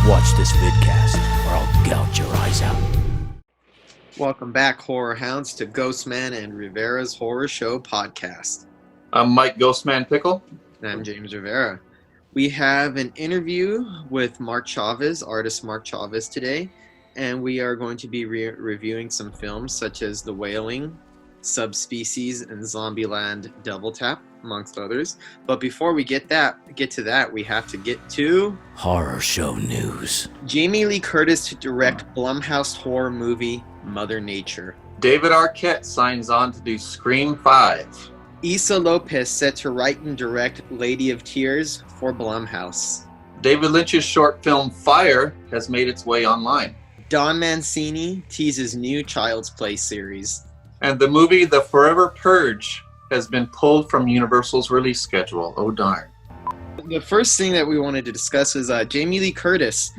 Watch this vidcast, or I'll gouge your eyes out. Welcome back, horror hounds, to Ghostman and Rivera's Horror Show podcast. I'm Mike Ghostman Pickle. And I'm James Rivera. We have an interview with Mark Chavez, artist Mark Chavez, today, and we are going to be reviewing some films such as The Wailing, Subspecies, and Zombieland Devil Tap, amongst others. But before we get to that, we have to get to Horror Show news. Jamie Lee Curtis to direct Blumhouse horror movie Mother Nature. David Arquette signs on to do Scream 5. Issa Lopez set to write and direct Lady of Tears for Blumhouse. David Lynch's short film Fire has made its way online. Don Mancini teases new Child's Play series. And the movie The Forever Purge has been pulled from Universal's release schedule. Oh darn. The first thing that we wanted to discuss is Jamie Lee Curtis.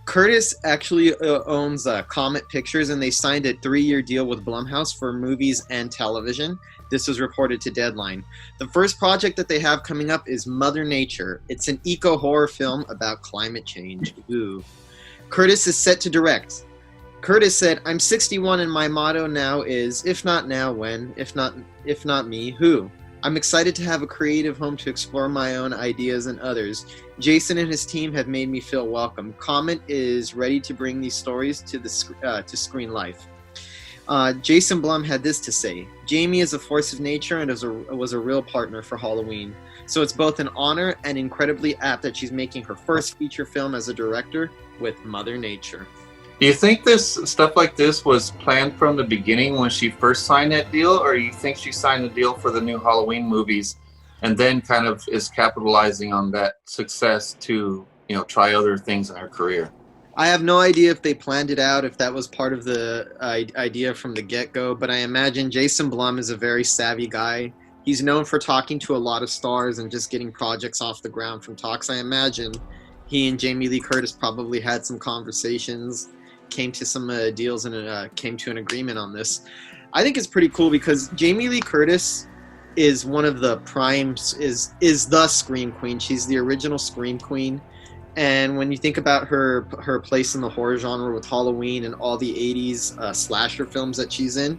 Curtis actually owns Comet Pictures, and they signed a 3-year deal with Blumhouse for movies and television. This was reported to Deadline. The first project that they have coming up is Mother Nature. It's an eco-horror film about climate change. Ooh. Curtis is set to direct. Curtis said, "I'm 61 and my motto now is, if not now, when? If not me, who? I'm excited to have a creative home to explore my own ideas and others. Jason and his team have made me feel welcome. Comet is ready to bring these stories to screen life." Jason Blum had this to say: "Jamie is a force of nature and was a real partner for Halloween. So it's both an honor and incredibly apt that she's making her first feature film as a director with Mother Nature." Do you think this stuff like this was planned from the beginning when she first signed that deal, or you think she signed the deal for the new Halloween movies and then kind of is capitalizing on that success to, try other things in her career? I have no idea if they planned it out, if that was part of the idea from the get-go, but I imagine Jason Blum is a very savvy guy. He's known for talking to a lot of stars and just getting projects off the ground from talks. I imagine he and Jamie Lee Curtis probably had some conversations, came to some deals, and came to an agreement on this. I think it's pretty cool because Jamie Lee Curtis is one of the is the Scream Queen. She's the original Scream Queen. And when you think about her place in the horror genre with Halloween and all the 80s slasher films that she's in,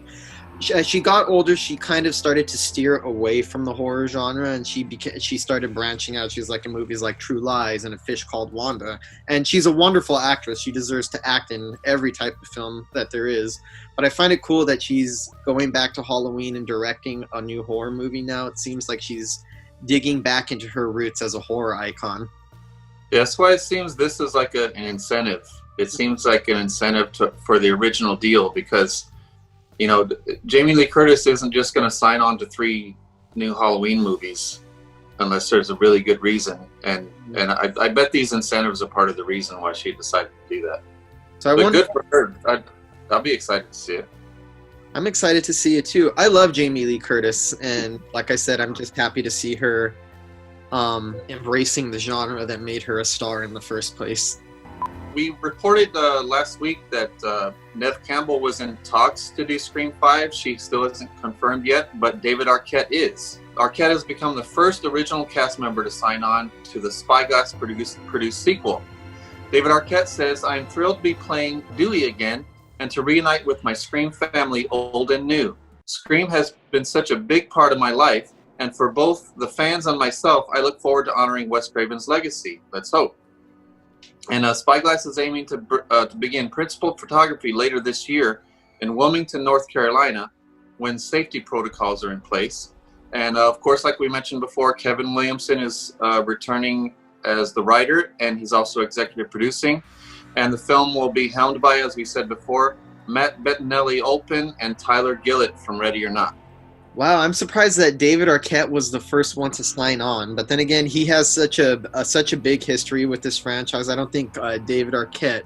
as she got older, she kind of started to steer away from the horror genre, and she started branching out. She's like in movies like True Lies and A Fish Called Wanda. And she's a wonderful actress. She deserves to act in every type of film that there is. But I find it cool that she's going back to Halloween and directing a new horror movie now. It seems like she's digging back into her roots as a horror icon. Yeah, that's why it seems this is like an incentive. It seems like an incentive for the original deal because, Jamie Lee Curtis isn't just going to sign on to 3 new Halloween movies unless there's a really good reason. And I bet these incentives are part of the reason why she decided to do that. So good for her. I'll be excited to see it. I'm excited to see it too. I love Jamie Lee Curtis, and like I said, I'm just happy to see her embracing the genre that made her a star in the first place. We reported last week that Neve Campbell was in talks to do Scream 5. She still isn't confirmed yet, but David Arquette is. Arquette has become the first original cast member to sign on to the Spyglass produced sequel. David Arquette says, "I am thrilled to be playing Dewey again and to reunite with my Scream family, old and new. Scream has been such a big part of my life, and for both the fans and myself, I look forward to honoring Wes Craven's legacy. Let's hope." And Spyglass is aiming to begin principal photography later this year in Wilmington, North Carolina, when safety protocols are in place. And of course, like we mentioned before, Kevin Williamson is returning as the writer, and he's also executive producing. And the film will be helmed by, as we said before, Matt Bettinelli-Olpin and Tyler Gillett from Ready or Not. Wow, I'm surprised that David Arquette was the first one to sign on. But then again, he has such a big history with this franchise. I don't think David Arquette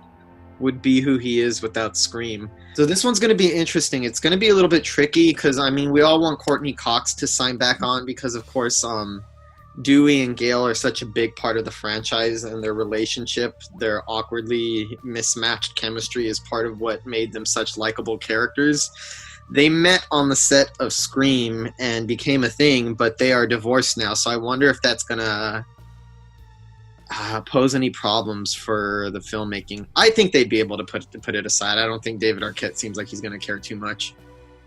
would be who he is without Scream. So this one's going to be interesting. It's going to be a little bit tricky because, we all want Courtney Cox to sign back on because, of course, Dewey and Gale are such a big part of the franchise, and their relationship, their awkwardly mismatched chemistry is part of what made them such likable characters. They met on the set of Scream and became a thing, but they are divorced now. So I wonder if that's going to pose any problems for the filmmaking. I think they'd be able to put it aside. I don't think David Arquette seems like he's going to care too much.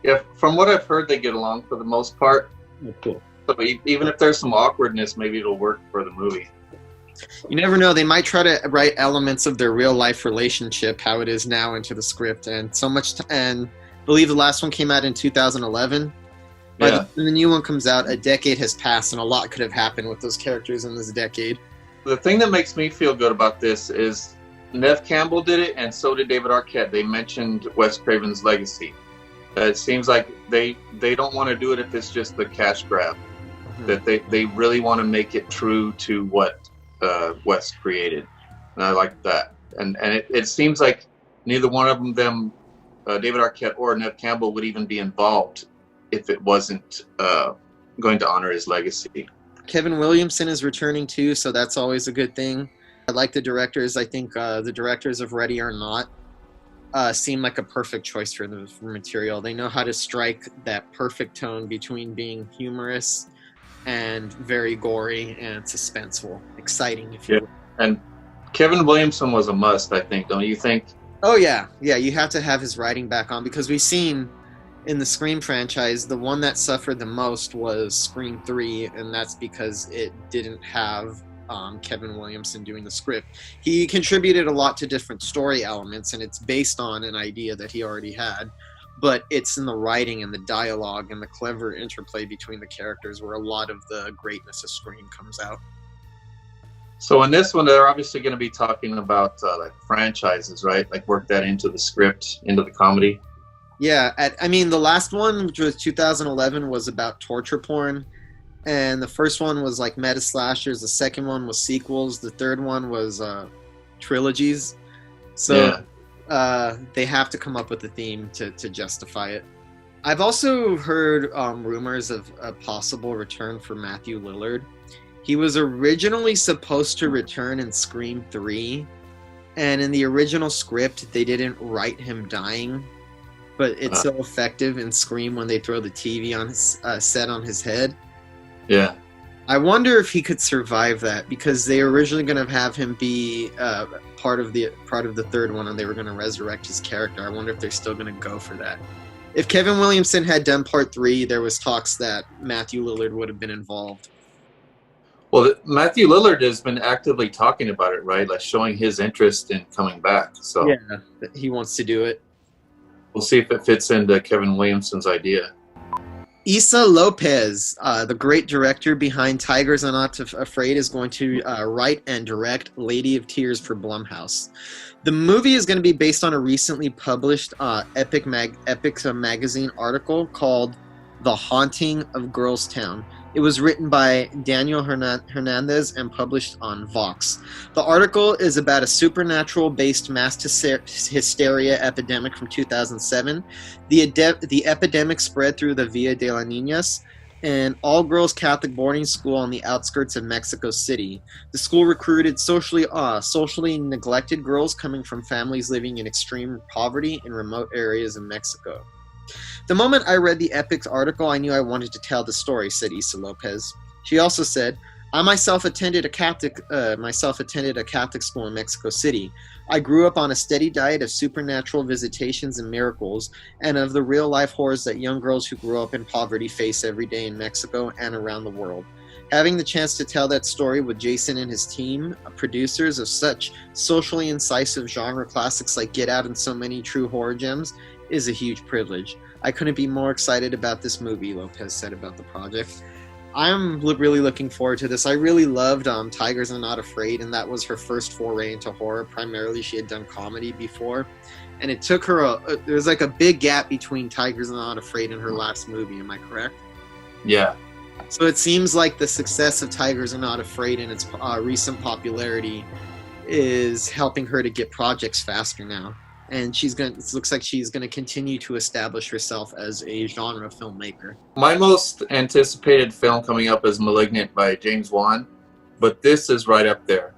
Yeah, from what I've heard, they get along for the most part. Oh, cool. So even if there's some awkwardness, maybe it'll work for the movie. You never know. They might try to write elements of their real life relationship, how it is now, into the script. And so much. And I believe the last one came out in 2011. But when the new one comes out, a decade has passed, and a lot could have happened with those characters in this decade. The thing that makes me feel good about this is Neve Campbell did it, and so did David Arquette. They mentioned Wes Craven's legacy. It seems like they don't want to do it if it's just the cash grab. Mm-hmm. That they really want to make it true to what Wes created, and I like that. And it seems like neither one of them, David Arquette or Neve Campbell, would even be involved if it wasn't going to honor his legacy. Kevin Williamson is returning too, so that's always a good thing. I like the directors. I think the directors of Ready or Not seem like a perfect choice for the material. They know how to strike that perfect tone between being humorous and very gory and suspenseful, exciting, if you will. And Kevin Williamson was a must, I think, don't you think? Oh yeah, you have to have his writing back on, because we've seen in the Scream franchise, the one that suffered the most was Scream 3, and that's because it didn't have Kevin Williamson doing the script. He contributed a lot to different story elements, and it's based on an idea that he already had, but it's in the writing and the dialogue and the clever interplay between the characters where a lot of the greatness of Scream comes out. So in this one, they're obviously going to be talking about like franchises, right? Like work that into the script, into the comedy. Yeah, the last one, which was 2011, was about torture porn, and the first one was like meta slashers. The second one was sequels. The third one was trilogies. So they have to come up with a theme to justify it. I've also heard rumors of a possible return for Matthew Lillard. He was originally supposed to return in Scream 3, and in the original script, they didn't write him dying. But it's so effective in Scream when they throw the TV on his set on his head. Yeah. I wonder if he could survive that, because they were originally going to have him be part of the third one, and they were going to resurrect his character. I wonder if they're still going to go for that. If Kevin Williamson had done part 3, there was talks that Matthew Lillard would have been involved. Well, Matthew Lillard has been actively talking about it, right? Like showing his interest in coming back. So yeah, he wants to do it. We'll see if it fits into Kevin Williamson's idea. Issa Lopez, the great director behind Tigers Are Not Afraid, is going to write and direct Lady of Tears for Blumhouse. The movie is going to be based on a recently published Epic magazine article called The Haunting of Girls Town. It was written by Daniel Hernandez and published on Vox. The article is about a supernatural-based mass hysteria epidemic from 2007. The epidemic spread through the Villa de las Niñas, an all-girls Catholic boarding school on the outskirts of Mexico City. The school recruited socially neglected girls coming from families living in extreme poverty in remote areas of Mexico. The moment I read the Epic's article, I knew I wanted to tell the story, said Issa Lopez. She also said, I myself attended a Catholic school in Mexico City. I grew up on a steady diet of supernatural visitations and miracles, and of the real-life horrors that young girls who grew up in poverty face every day in Mexico and around the world. Having the chance to tell that story with Jason and his team, producers of such socially incisive genre classics like Get Out and so many true horror gems, is a huge privilege. I couldn't be more excited about this movie, Lopez said about the project. I'm really looking forward to this. I really loved Tigers Are Not Afraid, and that was her first foray into horror. Primarily, she had done comedy before, and it took her there was like a big gap between Tigers Are Not Afraid and her last movie. Am I correct? Yeah. So it seems like the success of Tigers Are Not Afraid and its recent popularity is helping her to get projects faster now. And it looks like she's going to continue to establish herself as a genre filmmaker. My most anticipated film coming up is Malignant by James Wan, but this is right up there.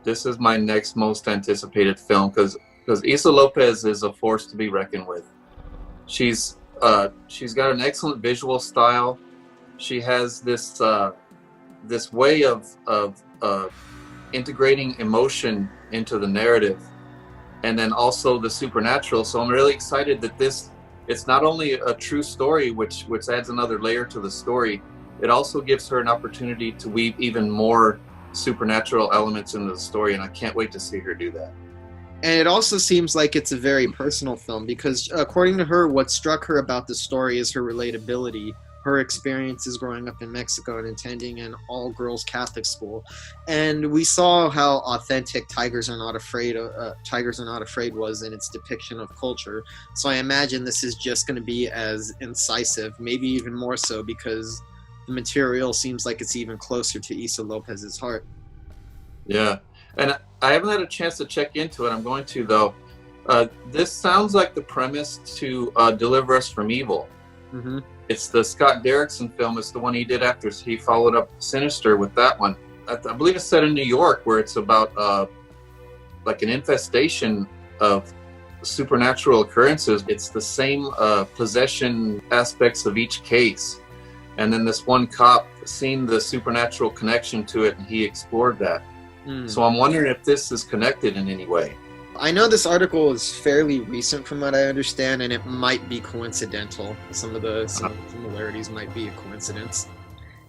This is my next most anticipated film because Issa Lopez is a force to be reckoned with. She's got an excellent visual style. She has this way of integrating emotion into the narrative, and then also the supernatural. So I'm really excited that it's not only a true story, which adds another layer to the story, it also gives her an opportunity to weave even more supernatural elements into the story, and I can't wait to see her do that. And it also seems like it's a very personal film because, according to her, what struck her about the story is her relatability, her experiences growing up in Mexico and attending an all-girls Catholic school. And we saw how authentic Tigers Are Not Afraid was in its depiction of culture. So I imagine this is just going to be as incisive, maybe even more so, because the material seems like it's even closer to Issa Lopez's heart. Yeah, and I haven't had a chance to check into it. I'm going to, though. This sounds like the premise to Deliver Us from Evil. Mm-hmm. It's the Scott Derrickson film. It's the one he did after he followed up Sinister with that one. I believe it's set in New York, where it's about like an infestation of supernatural occurrences. It's the same possession aspects of each case. And then this one cop seen the supernatural connection to it, and he explored that. So I'm wondering if this is connected in any way. I know this article is fairly recent from what I understand, and it might be coincidental. Some of the similarities might be a coincidence.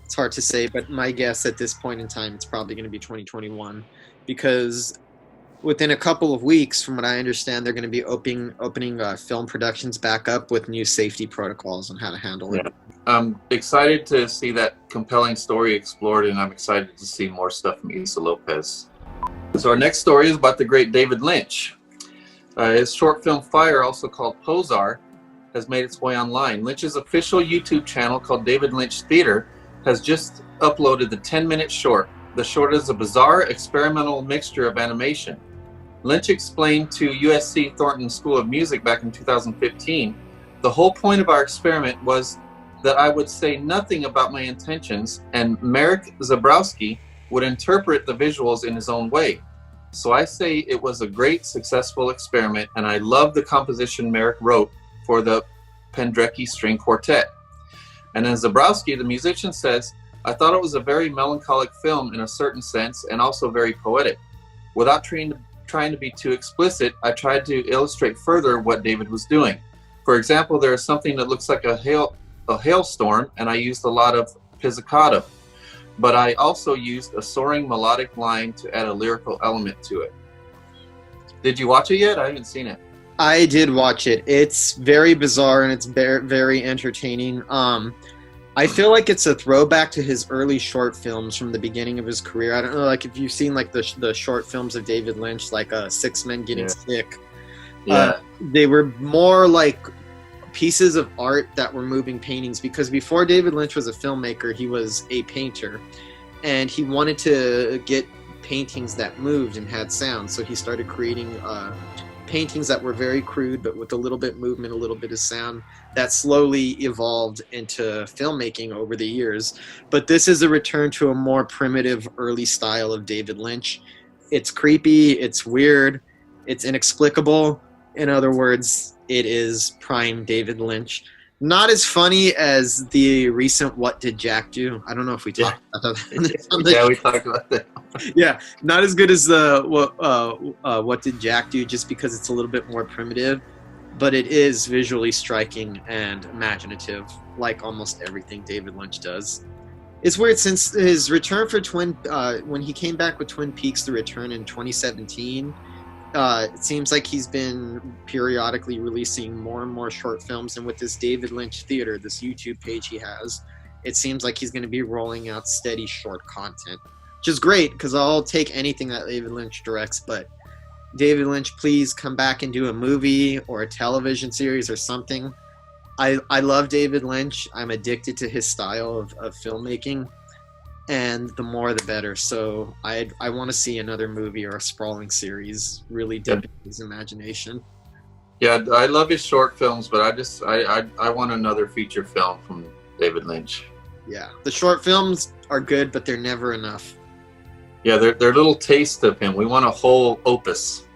It's hard to say, but my guess at this point in time, it's probably going to be 2021, because within a couple of weeks, from what I understand, they're going to be opening film productions back up with new safety protocols on how to handle it. I'm excited to see that compelling story explored, and I'm excited to see more stuff from Issa Lopez. So our next story is about the great David Lynch. His short film Fire, also called Posar, has made its way online. Lynch's official YouTube channel, called David Lynch Theater, has just uploaded the 10-minute short. The short is a bizarre experimental mixture of animation. Lynch explained to USC Thornton School of Music back in 2015, the whole point of our experiment was that I would say nothing about my intentions, and Marek Zabrowski would interpret the visuals in his own way. So I say it was a great, successful experiment, and I love the composition Marek wrote for the Penderecki String Quartet. And then Zabrowski, the musician, says, I thought it was a very melancholic film in a certain sense, and also very poetic. Without trying to be too explicit, I tried to illustrate further what David was doing. For example, there is something that looks like a hailstorm, and I used a lot of pizzicato. But I also used a soaring melodic line to add a lyrical element to it. Did you watch it yet? I haven't seen it. I did watch it. It's very bizarre and it's very, very entertaining. I feel like it's a throwback to his early short films from the beginning of his career. I don't know, like if you've seen like the short films of David Lynch, like Six Men Getting Sick. Yeah. They were more like pieces of art that were moving paintings, because before David Lynch was a filmmaker, he was a painter, and he wanted to get paintings that moved and had sound. So he started creating paintings that were very crude, but with a little bit movement, a little bit of sound, that slowly evolved into filmmaking over the years. But this is a return to a more primitive early style of David Lynch. It's creepy, it's weird, it's inexplicable. In other words, it is prime David Lynch. Not as funny as the recent What Did Jack Do? I don't know if we talked about that. Yeah, we talked about that. Yeah, not as good as the What Did Jack Do, just because it's a little bit more primitive, but it is visually striking and imaginative, like almost everything David Lynch does. It's weird, since his return for when he came back with Twin Peaks: The Return in 2017, it seems like he's been periodically releasing more and more short films, and with this David Lynch Theater, this YouTube page he has, it seems like he's going to be rolling out steady short content, which is great, because I'll take anything that David Lynch directs. But David Lynch, please come back and do a movie or a television series or something. I love David Lynch. I'm addicted to his style of filmmaking, and the more the better. So I want to see another movie or a sprawling series really dip into his imagination. Yeah, I love his short films, but I want another feature film from David Lynch. Yeah, the short films are good, but they're never enough. Yeah, they're little taste of him. We want a whole opus.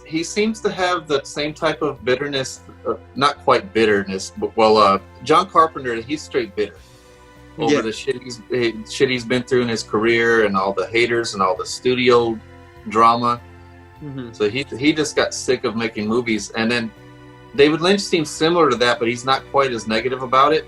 He seems to have the same type of bitterness, not quite bitterness, but John Carpenter, he's straight bitter. over the shit he's been through in his career and all the haters and all the studio drama. Mm-hmm. So he just got sick of making movies. And then David Lynch seems similar to that, but he's not quite as negative about it.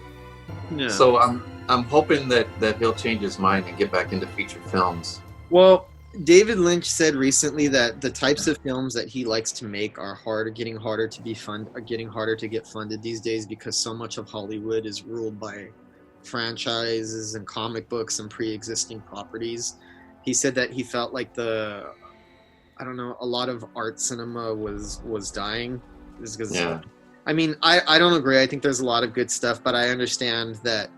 Yeah. So I'm hoping that he'll change his mind and get back into feature films. Well, David Lynch said recently that the types of films that he likes to make are getting harder to get funded these days because so much of Hollywood is ruled by franchises and comic books and pre-existing properties. He said that he felt like a lot of art cinema was dying. Yeah. I mean, I don't agree. I think there's a lot of good stuff, but I understand that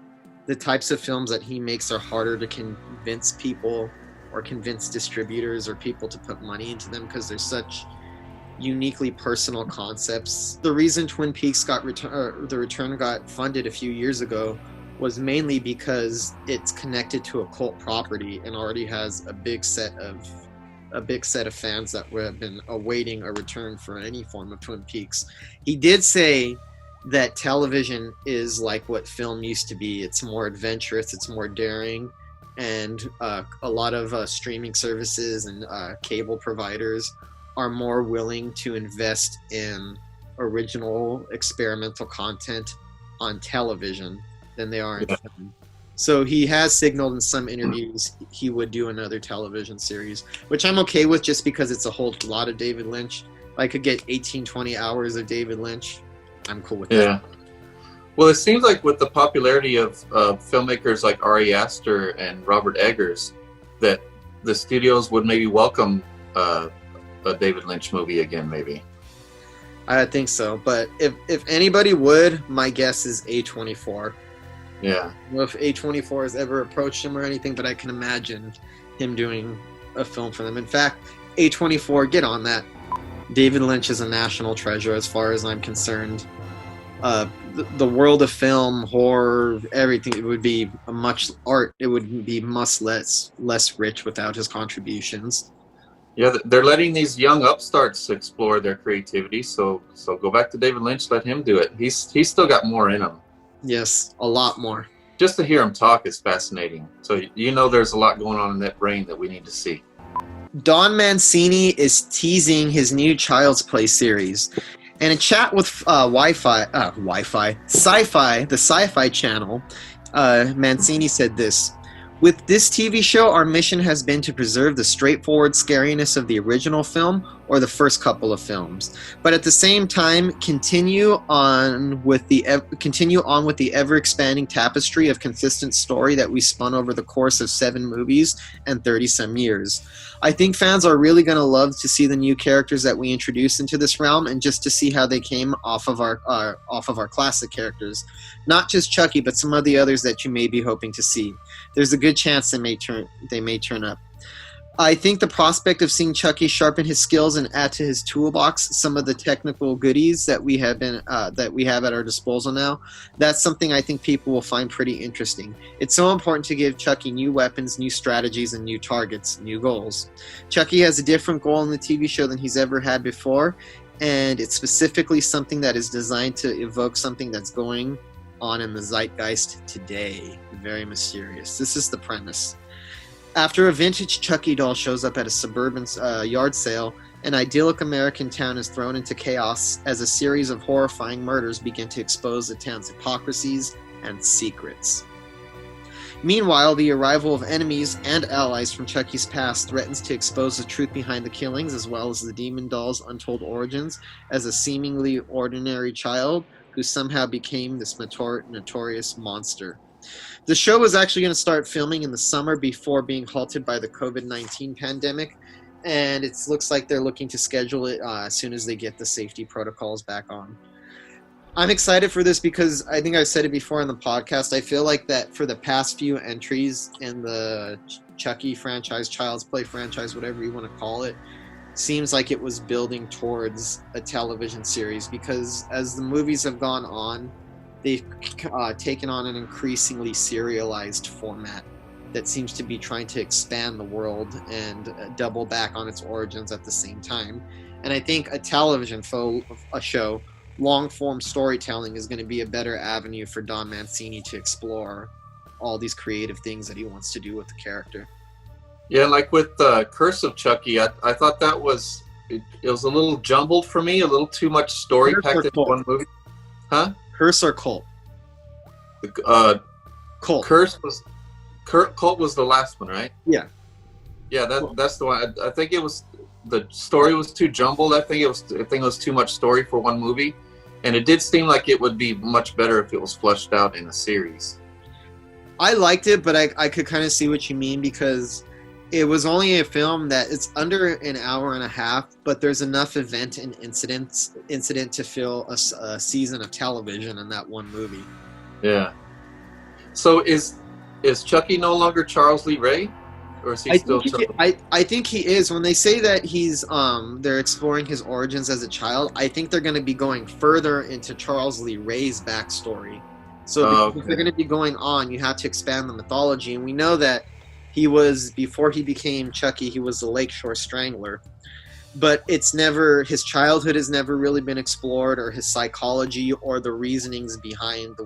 the types of films that he makes are harder to convince people or convince distributors or people to put money into them because they're such uniquely personal concepts. The reason Twin Peaks The Return got funded a few years ago was mainly because it's connected to a cult property and already has a big set of fans that have been awaiting a return for any form of Twin Peaks. He did say that television is like what film used to be. It's more adventurous, it's more daring, and a lot of streaming services and cable providers are more willing to invest in original experimental content on television than they are in film. So he has signaled in some interviews he would do another television series, which I'm okay with just because it's a whole lot of David Lynch. If I could get 18, 20 hours of David Lynch, I'm cool with that. Yeah. Well, it seems like with the popularity of filmmakers like Ari Aster and Robert Eggers, that the studios would maybe welcome a David Lynch movie again, maybe. I think so. But if anybody would, my guess is A24. Yeah. Well, if A24 has ever approached him or anything, but I can imagine him doing a film for them. In fact, A24, get on that. David Lynch is a national treasure as far as I'm concerned. The world of film, horror, everything, it would be it would be much less rich without his contributions. Yeah, they're letting these young upstarts explore their creativity, so go back to David Lynch, let him do it. He's still got more in him. Yes, a lot more. Just to hear him talk is fascinating. So there's a lot going on in that brain that we need to see. Don Mancini is teasing his new Child's Play series. In a chat with the Sci-Fi Channel, Mancini said this: "With this TV show, our mission has been to preserve the straightforward scariness of the original film or the first couple of films, but at the same time continue on with the ever-expanding tapestry of consistent story that we spun over the course of 7 movies and 30-some years. I think fans are really going to love to see the new characters that we introduce into this realm, and just to see how they came off of our classic characters. Not just Chucky, but some of the others that you may be hoping to see. There's a good chance they may turn up. I think the prospect of seeing Chucky sharpen his skills and add to his toolbox some of the technical goodies that we have at our disposal now, that's something I think people will find pretty interesting. It's so important to give Chucky new weapons, new strategies, and new targets, new goals. Chucky has a different goal in the TV show than he's ever had before, and it's specifically something that is designed to evoke something that's going on in the zeitgeist today. Very mysterious. This is the premise. After a vintage Chucky doll shows up at a suburban yard sale, an idyllic American town is thrown into chaos as a series of horrifying murders begin to expose the town's hypocrisies and secrets. Meanwhile, the arrival of enemies and allies from Chucky's past threatens to expose the truth behind the killings, as well as the demon doll's untold origins as a seemingly ordinary child who somehow became this notorious monster. The show was actually going to start filming in the summer before being halted by the COVID-19 pandemic, and it looks like they're looking to schedule it as soon as they get the safety protocols back on. I'm excited for this because I think I've said it before in the podcast. I feel like that for the past few entries in the Chucky franchise, Child's Play franchise, whatever you want to call it, seems like it was building towards a television series, because as the movies have gone on, they've taken on an increasingly serialized format that seems to be trying to expand the world and double back on its origins at the same time. And I think a television show, long-form storytelling, is going to be a better avenue for Don Mancini to explore all these creative things that he wants to do with the character. Yeah, like with Curse of Chucky, I thought that was it was a little jumbled for me, a little too much story packed into one movie. Huh? Curse or Cult? Cult. Cult was the last one, right? Yeah. Yeah, that's the one. I think it was the story was too jumbled. I think it was too much story for one movie, and it did seem like it would be much better if it was fleshed out in a series. I liked it, but I could kind of see what you mean, because it was only a film that it's under an hour and a half, but there's enough event and incident to fill a season of television in that one movie. Yeah. So is Chucky no longer Charles Lee Ray, or is he still? I think he is. When they say that he's they're exploring his origins as a child, I think they're going to be going further into Charles Lee Ray's backstory. So if they're going to be going on, you have to expand the mythology, and we know that he was, before he became Chucky, he was the Lakeshore Strangler. But his childhood has never really been explored, or his psychology, or the reasonings behind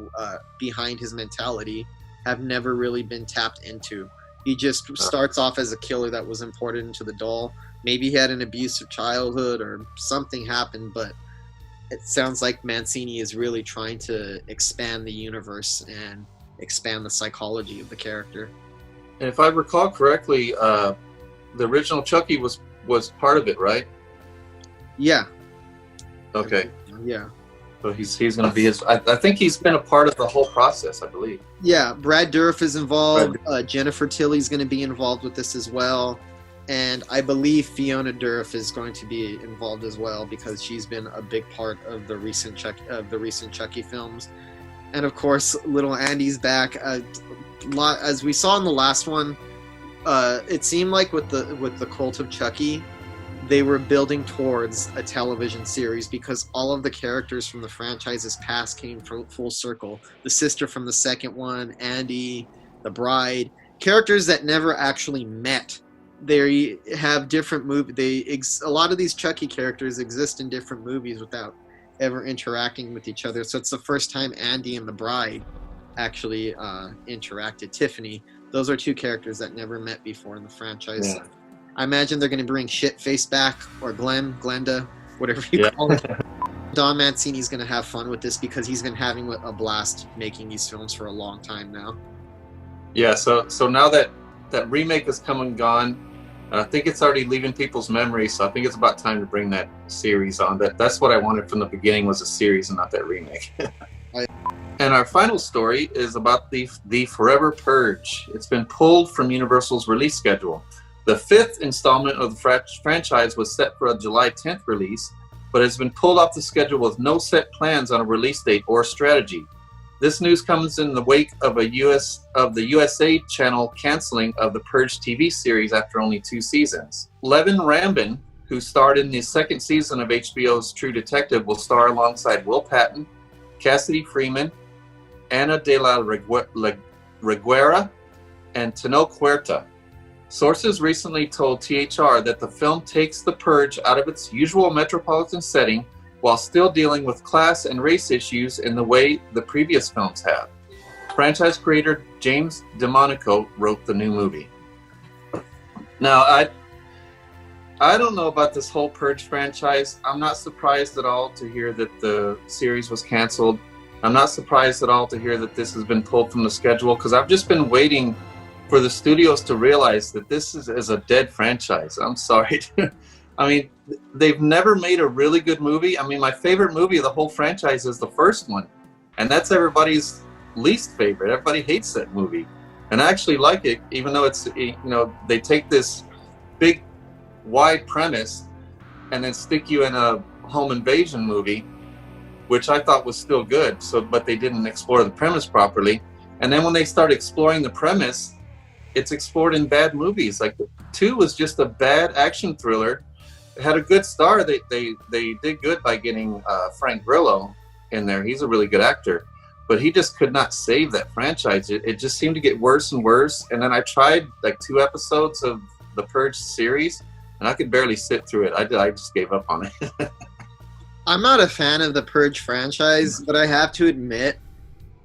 his mentality have never really been tapped into. He just starts off as a killer that was imported into the doll. Maybe he had an abusive childhood or something happened, but it sounds like Mancini is really trying to expand the universe and expand the psychology of the character. And if I recall correctly, the original Chucky was part of it, right? Yeah. Okay. Yeah. So he's going to be his. I think he's been a part of the whole process, I believe. Yeah, Brad Dourif is involved. Jennifer Tilly's going to be involved with this as well, and I believe Fiona Dourif is going to be involved as well, because she's been a big part of the recent Chucky films. And of course, little Andy's back. As we saw in the last one, it seemed like with the Cult of Chucky, they were building towards a television series, because all of the characters from the franchise's past came full circle. The sister from the second one, Andy, the bride, characters that never actually met. They have different movies. A lot of these Chucky characters exist in different movies without ever interacting with each other. So it's the first time Andy and the bride actually interacted. Tiffany. Those are two characters that never met before in the franchise. Yeah. I imagine they're going to bring Shitface back, or Glenda, whatever you call it. Don Mancini's going to have fun with this, because he's been having a blast making these films for a long time now. Yeah, so now that remake has come and gone, I think it's already leaving people's memories, so I think it's about time to bring that series on. That's what I wanted from the beginning, was a series and not that remake. And our final story is about the Forever Purge. It's been pulled from Universal's release schedule. The fifth installment of the franchise was set for a July 10th release, but has been pulled off the schedule with no set plans on a release date or strategy. This news comes in the wake of the USA channel canceling of the Purge TV series after only 2 seasons. Levin Rambin, who starred in the second season of HBO's True Detective, will star alongside Will Patton, Cassidy Freeman, Ana de la Reguera, and Tenoch Huerta. Sources recently told THR that the film takes the Purge out of its usual metropolitan setting while still dealing with class and race issues in the way the previous films have. Franchise creator James DeMonico wrote the new movie. Now, I don't know about this whole Purge franchise. I'm not surprised at all to hear that the series was canceled. I'm not surprised at all to hear that this has been pulled from the schedule, because I've just been waiting for the studios to realize that this is a dead franchise. I'm sorry. I mean, they've never made a really good movie. I mean, my favorite movie of the whole franchise is the first one, and that's everybody's least favorite. Everybody hates that movie, and I actually like it, even though it's, they take this big, wide premise and then stick you in a home invasion movie, which I thought was still good. But they didn't explore the premise properly, and then when they start exploring the premise, it's explored in bad movies. Like 2 was just a bad action thriller. It had a good star. They did good by getting Frank Grillo in there. He's a really good actor, but he just could not save that franchise. It just seemed to get worse and worse. And then I tried like 2 episodes of the Purge series, and I could barely sit through it. I just gave up on it. I'm not a fan of the Purge franchise, but I have to admit,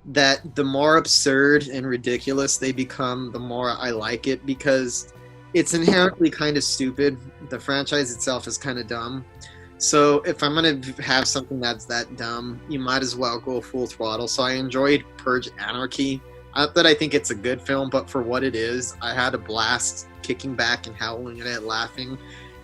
that the more absurd and ridiculous they become, the more I like it, because it's inherently kind of stupid. The franchise itself is kind of dumb. So if I'm going to have something that's that dumb, you might as well go full throttle. So I enjoyed Purge Anarchy. Not that I think it's a good film, but for what it is, I had a blast kicking back and howling at it, laughing.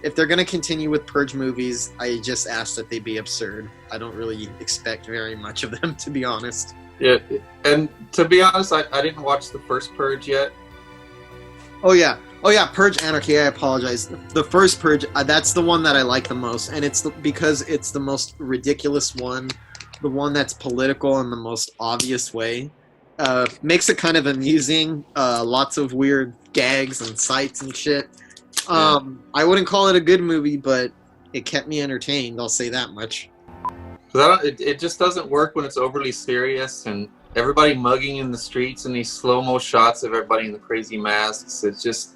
If they're going to continue with Purge movies, I just ask that they be absurd. I don't really expect very much of them, to be honest. Yeah, and to be honest, I didn't watch the first Purge yet. Oh yeah, Purge Anarchy, I apologize. The first Purge, that's the one that I like the most, and it's because it's the most ridiculous one, the one that's political in the most obvious way. Makes it kind of amusing, lots of weird gags and sights and shit. I wouldn't call it a good movie, but it kept me entertained, I'll say that much. It just doesn't work when it's overly serious and everybody mugging in the streets and these slow-mo shots of everybody in the crazy masks. It's just,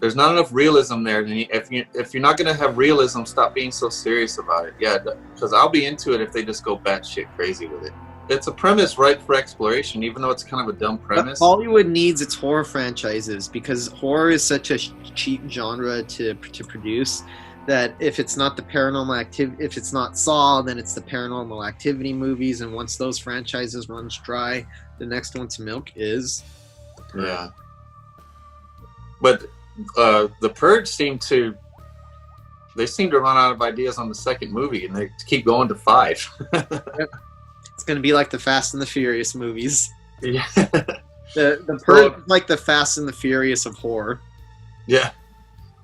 there's not enough realism there. If you're not going to have realism, stop being so serious about it. Yeah, because I'll be into it if they just go batshit crazy with it. It's a premise ripe for exploration, even though it's kind of a dumb premise. But Hollywood needs its horror franchises, because horror is such a cheap genre to produce that if it's not the paranormal activity, if it's not Saw, then it's the Paranormal Activity movies, and once those franchises runs dry, the next one to milk is The Purge. Yeah. But The Purge seem to run out of ideas on the second movie, and they keep going to 5. Yep. It's going to be like the Fast and the Furious movies. Yeah. The Purge is like the Fast and the Furious of horror. Yeah.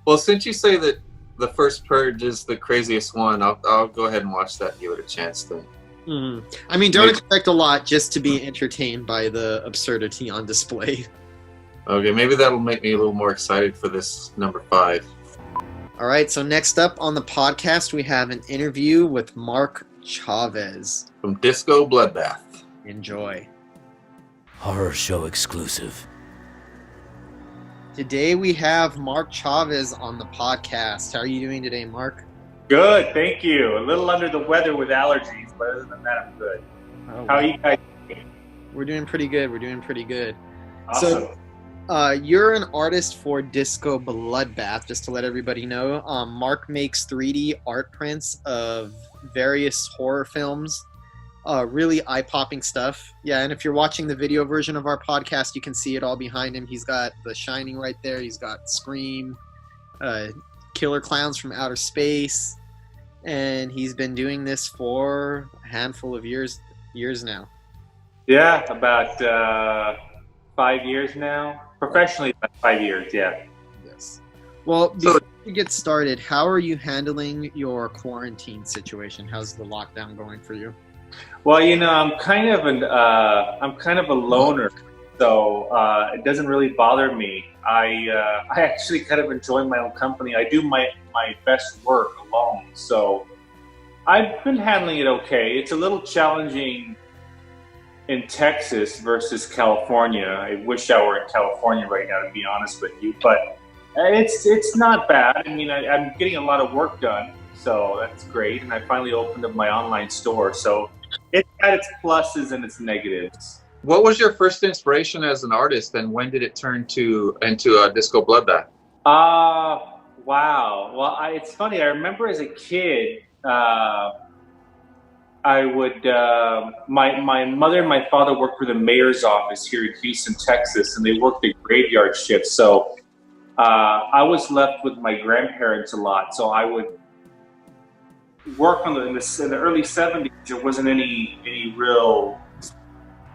Well, since you say that the first Purge is the craziest one, I'll go ahead and watch that and give it a chance then. Mm-hmm. I mean, don't expect a lot, just to be entertained by the absurdity on display. Okay, maybe that'll make me a little more excited for this number 5. All right, so next up on the podcast, we have an interview with Mark Chavez. From Disco Bloodbath. Enjoy. Horror show exclusive. Today we have Mark Chavez on the podcast. How are you doing today, Mark? Good, thank you. A little under the weather with allergies, but other than that, I'm good. Oh, How are you guys doing? We're doing pretty good. Awesome. So, you're an artist for Disco Bloodbath, just to let everybody know. Mark makes 3D art prints of various horror films. Really eye-popping stuff. Yeah, and if you're watching the video version of our podcast, you can see it all behind him. He's got The Shining right there. He's got Scream, Killer Clowns from Outer Space, and he's been doing this for a handful of years now. Yeah, about 5 years now. Professionally, about 5 years, yeah. Yes. Well, before we get started, how are you handling your quarantine situation? How's the lockdown going for you? Well, I'm kind of a loner, so it doesn't really bother me. I actually kind of enjoy my own company. I do my best work alone, so I've been handling it okay. It's a little challenging in Texas versus California. I wish I were in California right now, to be honest with you, but it's not bad. I mean, I'm getting a lot of work done, so that's great. And I finally opened up my online store, so it's got its pluses and its negatives. What was your first inspiration as an artist, and when did it turn into Disco Bloodbath? Wow. Well, it's funny. I remember as a kid, I would my mother and my father worked for the mayor's office here in Houston, Texas, and they worked a graveyard shift. So I was left with my grandparents a lot. So I would work in the early 70s. There wasn't any real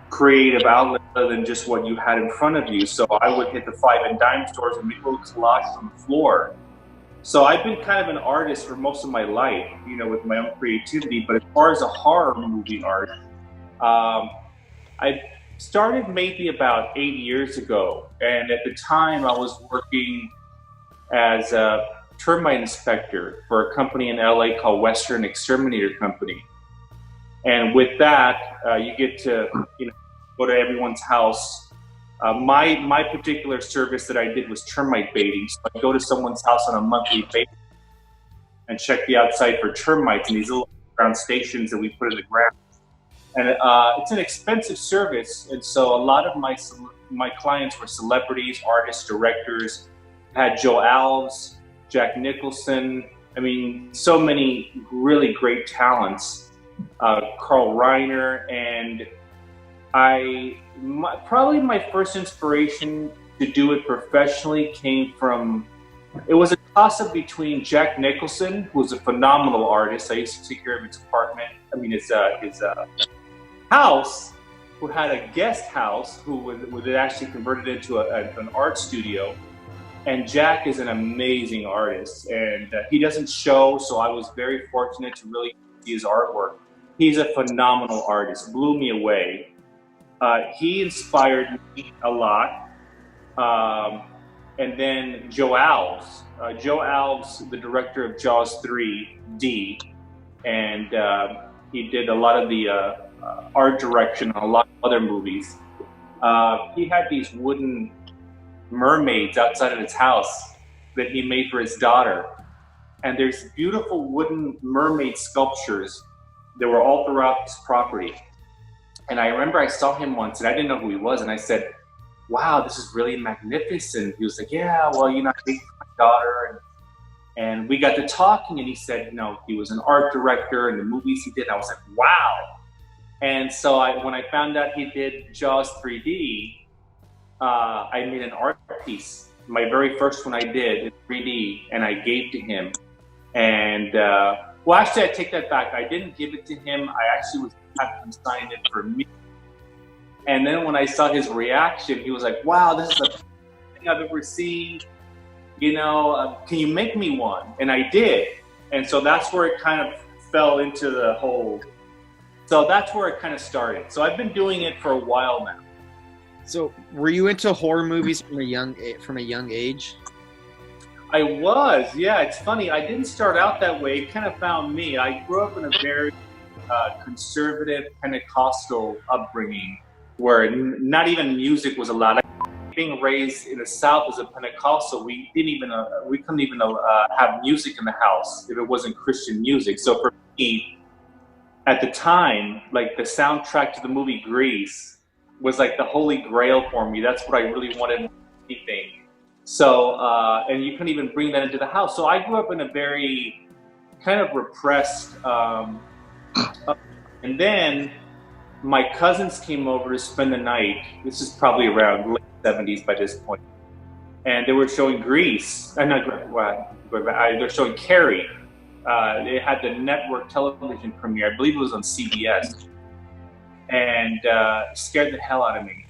creative outlet other than just what you had in front of you. So I would hit the 5 and dime stores and make little collages on the floor. So I've been kind of an artist for most of my life, with my own creativity. But as far as a horror movie art, I started maybe about 8 years ago. And at the time, I was working as a termite inspector for a company in LA called Western Exterminator Company. And with that, you get to go to everyone's house. My particular service that I did was termite baiting. So I'd go to someone's house on a monthly basis and check the outside for termites in these little ground stations that we put in the ground. And it's an expensive service, and so a lot of my clients were celebrities, artists, directors. I had Joe Alves, Jack Nicholson. I mean, so many really great talents. Carl Reiner, and probably my first inspiration to do it professionally came from. It was a toss-up between Jack Nicholson, who was a phenomenal artist. I used to take care of his apartment. I mean, his house, who had a guest house, who was actually converted into an art studio. And Jack is an amazing artist, and he doesn't show, so I was very fortunate to really see his artwork. He's a phenomenal artist, blew me away. He inspired me a lot. And then Joe Alves, the director of Jaws 3D, and he did a lot of the art direction on a lot of other movies. He had these wooden mermaids outside of his house that he made for his daughter. And there's beautiful wooden mermaid sculptures that were all throughout his property. And I remember I saw him once, and I didn't know who he was, and I said, wow, this is really magnificent. He was like, yeah, well, you know, I made for my daughter. And we got to talking, and he said, you know, he was an art director and the movies he did. I was like, wow. And so when I found out he did Jaws 3D, I made an art piece, my very first one I did in 3D, and I gave to him. And, well, actually, I take that back. I didn't give it to him. I actually was having him sign it for me. And then when I saw his reaction, he was like, wow, this is the best thing I've ever seen. You know, can you make me one? And I did. And so that's where it kind of fell into the whole. So that's where it kind of started. So I've been doing it for a while now. So were you into horror movies from a young age? I was, yeah. It's funny. I didn't start out that way. It kind of found me. I grew up in a very conservative Pentecostal upbringing, where not even music was allowed. Being raised in the South as a Pentecostal, we couldn't even have music in the house if it wasn't Christian music. So for me, at the time, like the soundtrack to the movie Grease was like the holy grail for me. That's what I really wanted more than anything. So, and you couldn't even bring that into the house. So I grew up in a very kind of repressed, and then my cousins came over to spend the night. This is probably around late 70s by this point. And they were showing Grease. They're showing Carrie. They had the network television premiere. I believe it was on CBS. And scared the hell out of me.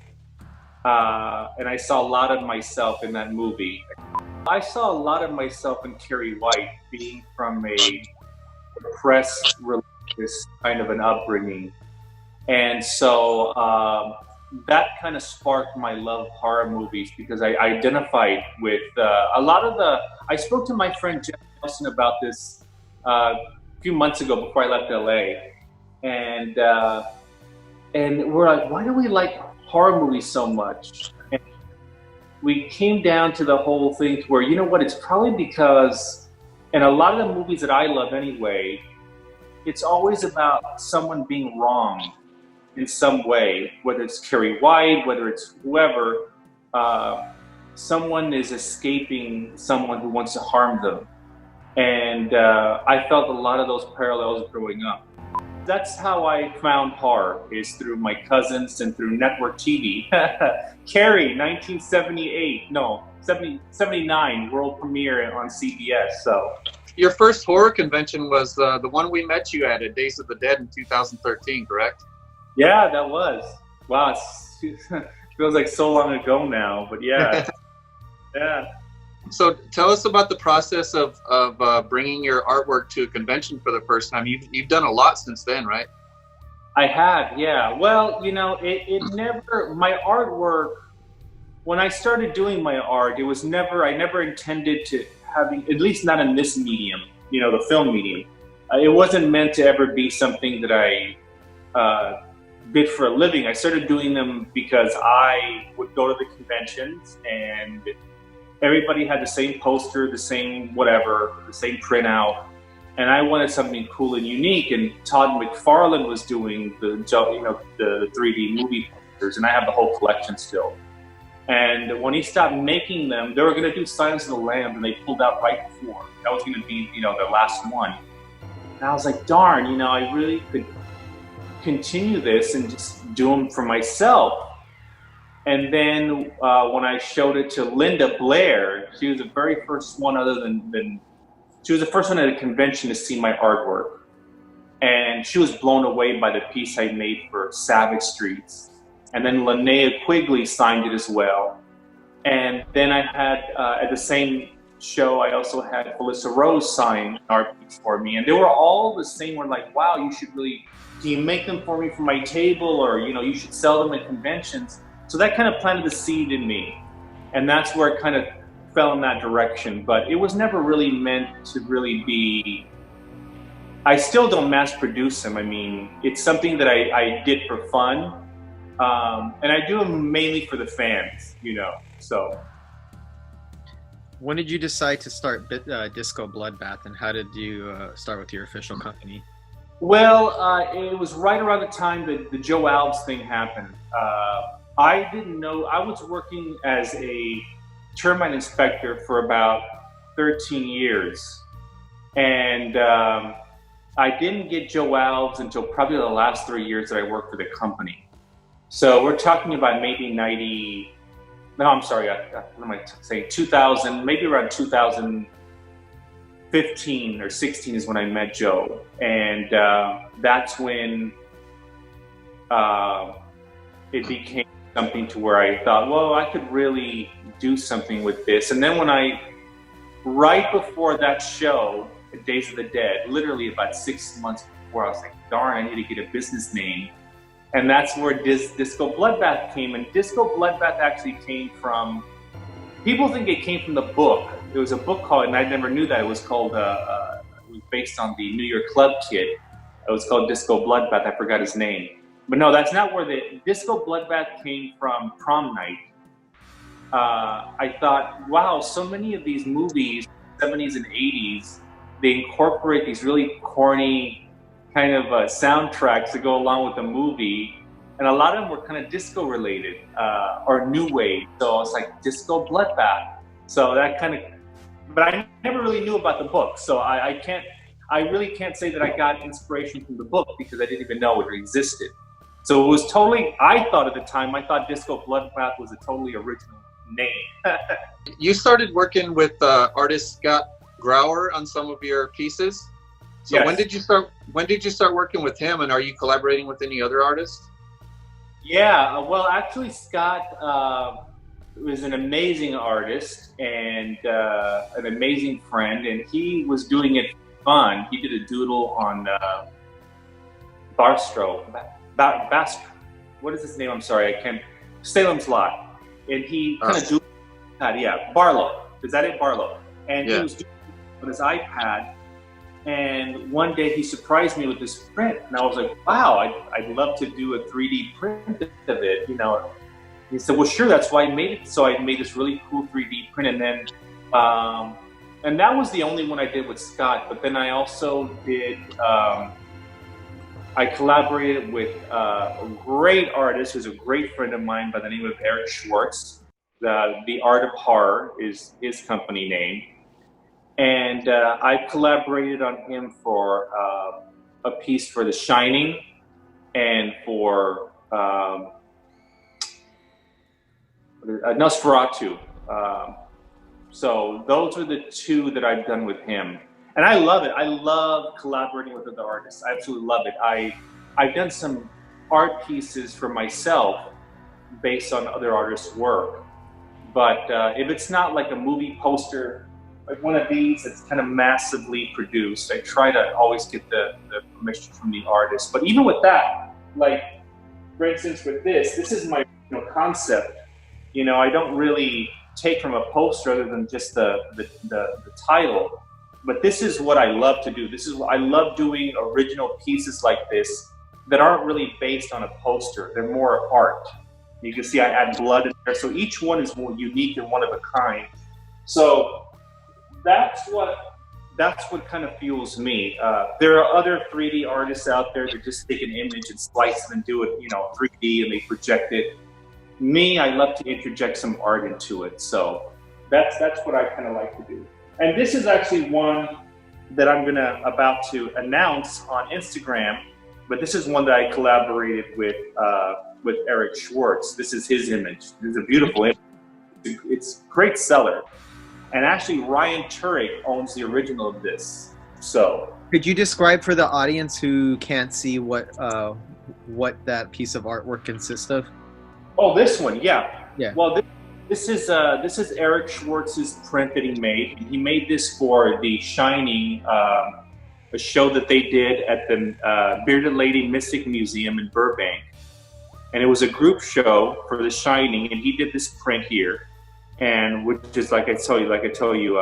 And I saw a lot of myself in that movie. I saw a lot of myself in Carrie White, being from a repressed, religious kind of an upbringing. And so that kind of sparked my love of horror movies, because I identified with a lot of the. I spoke to my friend Jeff Nelson about this a few months ago before I left LA, and we're like, why do we like horror movies so much? And we came down to the whole thing to where, you know what, it's probably because, and a lot of the movies that I love anyway, it's always about someone being wrong in some way, whether it's Carrie White, whether it's whoever, someone is escaping someone who wants to harm them. And I felt a lot of those parallels growing up. That's how I found horror, is through my cousins and through network TV. Carrie, 79, world premiere on CBS. So your first horror convention was the one we met you at Days of the Dead in 2013, correct? Yeah, that was. Wow, it feels like so long ago now, but yeah. Yeah. So tell us about the process of bringing your artwork to a convention for the first time. You've done a lot since then, right? I have, yeah. Well, you know, it never, my artwork, when I started doing my art, I never intended to having, at least not in this medium, you know, the film medium. It wasn't meant to ever be something that I did for a living. I started doing them because I would go to the conventions and everybody had the same poster, the same whatever, the same printout. and I wanted something cool and unique. And Todd McFarlane was doing the 3D movie posters, and I have the whole collection still. And when he stopped making them, they were going to do Silence of the Lambs, and they pulled out right before. That was going to be, their last one. And I was like, darn, I really could continue this and just do them for myself. And then when I showed it to Linda Blair, she was the very first one she was the first one at a convention to see my artwork. And she was blown away by the piece I made for Savage Streets. And then Linnea Quigley signed it as well. And then I had, at the same show, I also had Fellisa Rose sign an art piece for me. And they were all the same. We're like, wow, can you make them for me for my table? Or, you should sell them at conventions. So that kind of planted the seed in me. And that's where it kind of fell in that direction. But it was never really meant to really be, I still don't mass produce them. I mean, it's something that I did for fun. And I do them mainly for the fans, so. When did you decide to start Disco Bloodbath, and how did you start with your official company? Well, it was right around the time that the Joe Alves thing happened. I didn't know, I was working as a termite inspector for about 13 years. And I didn't get Joe Alves until probably the last 3 years that I worked for the company. So we're talking about maybe 2000, maybe around 2015 or 16 is when I met Joe. And that's when it became something to where I thought, well, I could really do something with this. And then right before that show, Days of the Dead, literally about 6 months before, I was like, darn, I need to get a business name. And that's where Disco Bloodbath came. And Disco Bloodbath actually came from, people think it came from the book. There was a book called, and I never knew that, it was called, it was based on the New York Club Kid. It was called Disco Bloodbath, I forgot his name. But no, that's not where the Disco Bloodbath came from. Prom Night. I thought, wow, so many of these movies, 70s and 80s, they incorporate these really corny kind of soundtracks to go along with the movie, and a lot of them were kind of disco related or new wave. So I was like, Disco Bloodbath. So that kind of, but I never really knew about the book, so I really can't say that I got inspiration from the book because I didn't even know it existed. So it was totally, I thought Disco Bloodbath was a totally original name. You started working with artist Scott Grauer on some of your pieces. So yes. When did you start working with him, and are you collaborating with any other artists? Yeah, well, actually, Scott was an amazing artist and an amazing friend, and he was doing it fun. He did a doodle on Barstow. What is his name? I'm sorry, I can't. Salem's Lot, and he kind of doodled that. Yeah, Barlow. Is that it, Barlow? And he was doing it on his iPad. And one day he surprised me with this print, and I was like, "Wow, I'd love to do a 3D print of it." He said, "Well, sure, that's why I made it." So I made this really cool 3D print, and then, and that was the only one I did with Scott. But then I also did. I collaborated with a great artist who's a great friend of mine by the name of Eric Schwartz. The Art of Horror is his company name. And I collaborated on him for a piece for The Shining and for Nosferatu. So those are the two that I've done with him. And I love it. I love collaborating with other artists. I absolutely love it. I've done some art pieces for myself based on other artists' work. But if it's not like a movie poster, like one of these that's kind of massively produced, I try to always get the permission from the artist. But even with that, like, for instance, with this is my concept. I don't really take from a poster other than just the title. But this is what I love to do. I love doing original pieces like this that aren't really based on a poster. They're more art. You can see I add blood in there. So each one is more unique and one of a kind. So that's what that's what kind of fuels me. There are other 3D artists out there that just take an image and slice it and do it, 3D, and they project it. Me, I love to interject some art into it. So that's what I kind of like to do. And this is actually one that I'm about to announce on Instagram, but this is one that I collaborated with Eric Schwartz. This is his image. It's a beautiful image. It's a great seller. And actually, Ryan Turek owns the original of this. So, could you describe for the audience who can't see what that piece of artwork consists of? Oh, this one, yeah. Yeah. Well, this is Eric Schwartz's print that he made. He made this for The Shining, a show that they did at the Bearded Lady Mystic Museum in Burbank, and it was a group show for The Shining, and he did this print here. And which is like I told you,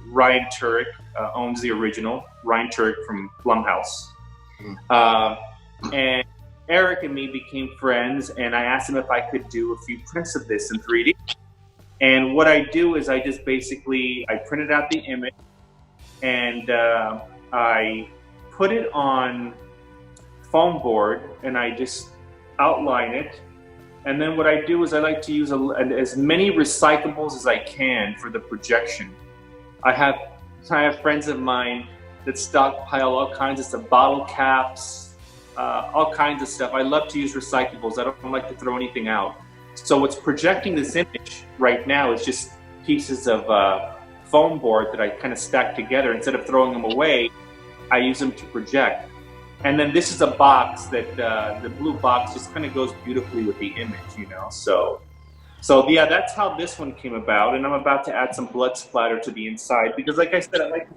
Ryan Turek owns the original. Ryan Turek from Blumhouse, and Eric and me became friends. And I asked him if I could do a few prints of this in 3D. And what I do is I printed out the image, and I put it on foam board, and I just outline it. And then what I do is I like to use as many recyclables as I can for the projection. I have friends of mine that stockpile all kinds of stuff, bottle caps, all kinds of stuff. I love to use recyclables. I don't like to throw anything out. So what's projecting this image right now is just pieces of foam board that I kind of stack together. Instead of throwing them away, I use them to project. And then this is a box that the blue box just kind of goes beautifully with the image, So yeah, that's how this one came about. And I'm about to add some blood splatter to the inside because, like I said, I like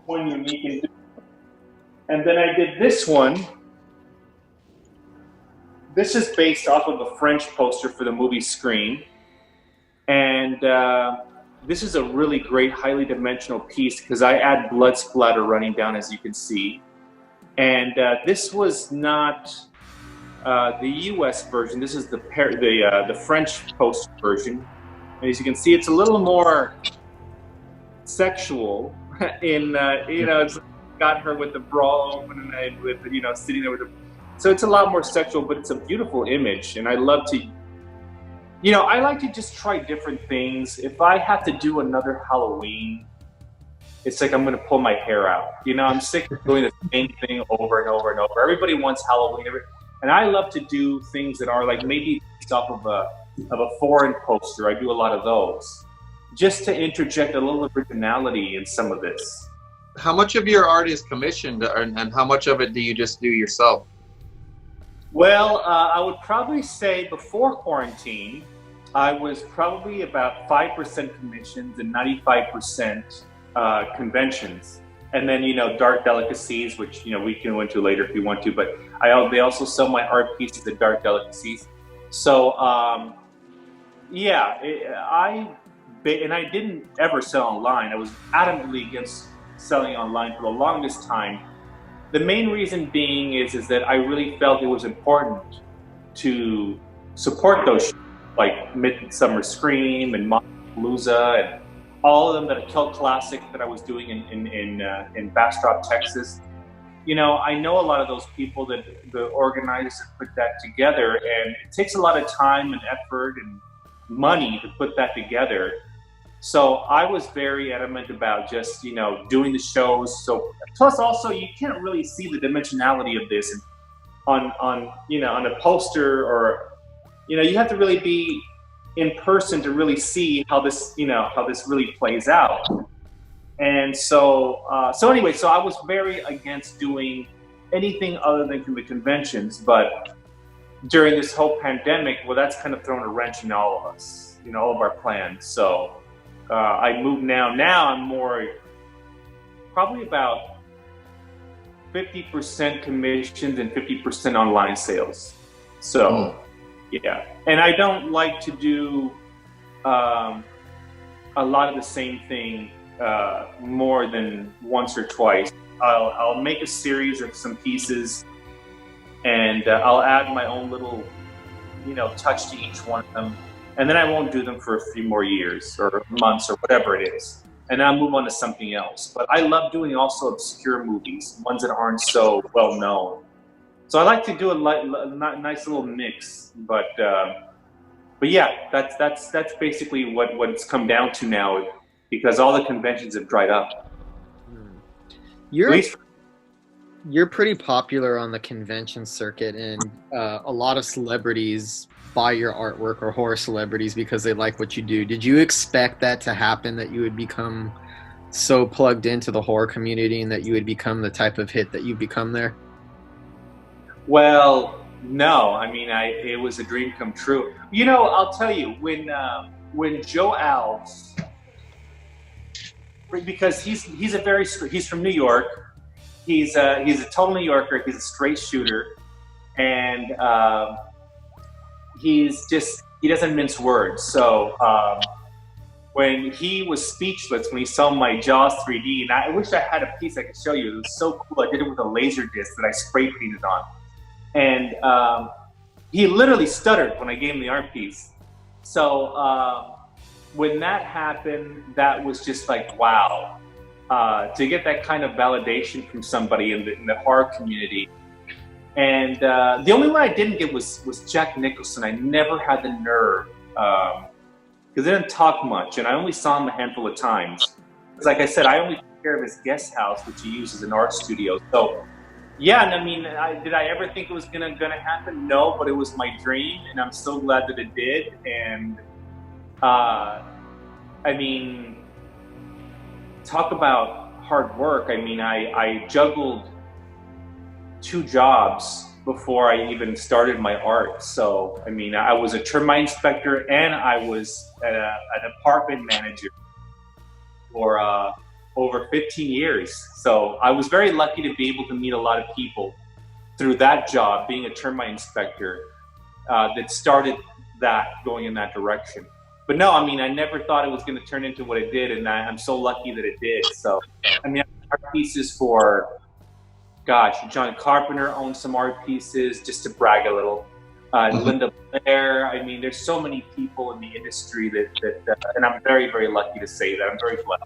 one unique and different. And then I did this one. This is based off of a French poster for the movie Scream. And this is a really great, highly dimensional piece because I add blood splatter running down, as you can see. And this was not the U.S. version. This is the French poster version. And as you can see, it's a little more sexual. It's got her with the bra open and with sitting there with the. So it's a lot more sexual, but it's a beautiful image. And I love to. I like to just try different things. If I have to do another Halloween, it's like I'm going to pull my hair out. I'm sick of doing the same thing over and over and over. Everybody wants Halloween. And I love to do things that are like maybe based off of a foreign poster. I do a lot of those. Just to interject a little originality in some of this. How much of your art is commissioned and how much of it do you just do yourself? Well, I would probably say before quarantine, I was probably about 5% commissions and 95% conventions, and then Dark Delicacies, which we can go into later if you want to. But they also sell my art pieces at Dark Delicacies. So I didn't ever sell online. I was adamantly against selling online for the longest time. The main reason being is that I really felt it was important to support those shows, like Midsummer Scream and Palooza and all of them, that a cult classic that I was doing in Bastrop, Texas. I know a lot of those people that the organizers that put that together, and it takes a lot of time and effort and money to put that together. So I was very adamant about just, doing the shows. So plus also you can't really see the dimensionality of this on a poster, or, you have to really be in person to really see how this really plays out. And so anyway, so I was very against doing anything other than the conventions. But during this whole pandemic, well, that's kind of thrown a wrench in all of us, all of our plans. So I moved now. Now I'm more, probably about 50% commissions and 50% online sales. So, yeah. And I don't like to do a lot of the same thing more than once or twice. I'll make a series of some pieces, and I'll add my own little, touch to each one of them. And then I won't do them for a few more years or months or whatever it is. and I'll move on to something else. But I love doing also obscure movies, ones that aren't so well known. So I like to do a nice little mix. But yeah, that's basically what it's come down to now, because all the conventions have dried up. You're pretty popular on the convention circuit, and a lot of celebrities buy your artwork, or horror celebrities, because they like what you do. Did you expect that to happen, that you would become so plugged into the horror community and that you would become the type of hit that you've become there? Well, no. I mean, it was a dream come true. You know, I'll tell you, when Joe Alves, because he's from New York. He's a total New Yorker. He's a straight shooter, and he doesn't mince words. So when he was speechless when he saw my Jaws 3D, and I wish I had a piece I could show you. It was so cool. I did it with a laser disc that I spray painted on, and he literally stuttered when I gave him the art piece. So when that happened, that was just like, wow. To get that kind of validation from somebody in the horror community. And the only one I didn't get was Jack Nicholson. I never had the nerve, because he didn't talk much, and I only saw him a handful of times. Because like I said, I only took care of his guest house, which he used as an art studio. So yeah, and I mean, did I ever think it was gonna happen? No, but it was my dream, and I'm so glad that it did. And I mean, talk about hard work. I mean, I juggled 2 jobs before I even started my art. So, I mean, I was a termite inspector, and I was an apartment manager for over 15 years. So I was very lucky to be able to meet a lot of people through that job, being a termite inspector, that started that going in that direction. But no, I mean, I never thought it was going to turn into what it did, and I'm so lucky that it did. So, I mean, art pieces for, gosh, John Carpenter owns some art pieces, just to brag a little. Linda Blair. I mean, there's so many people in the industry that and I'm very, very lucky to say that. I'm very blessed.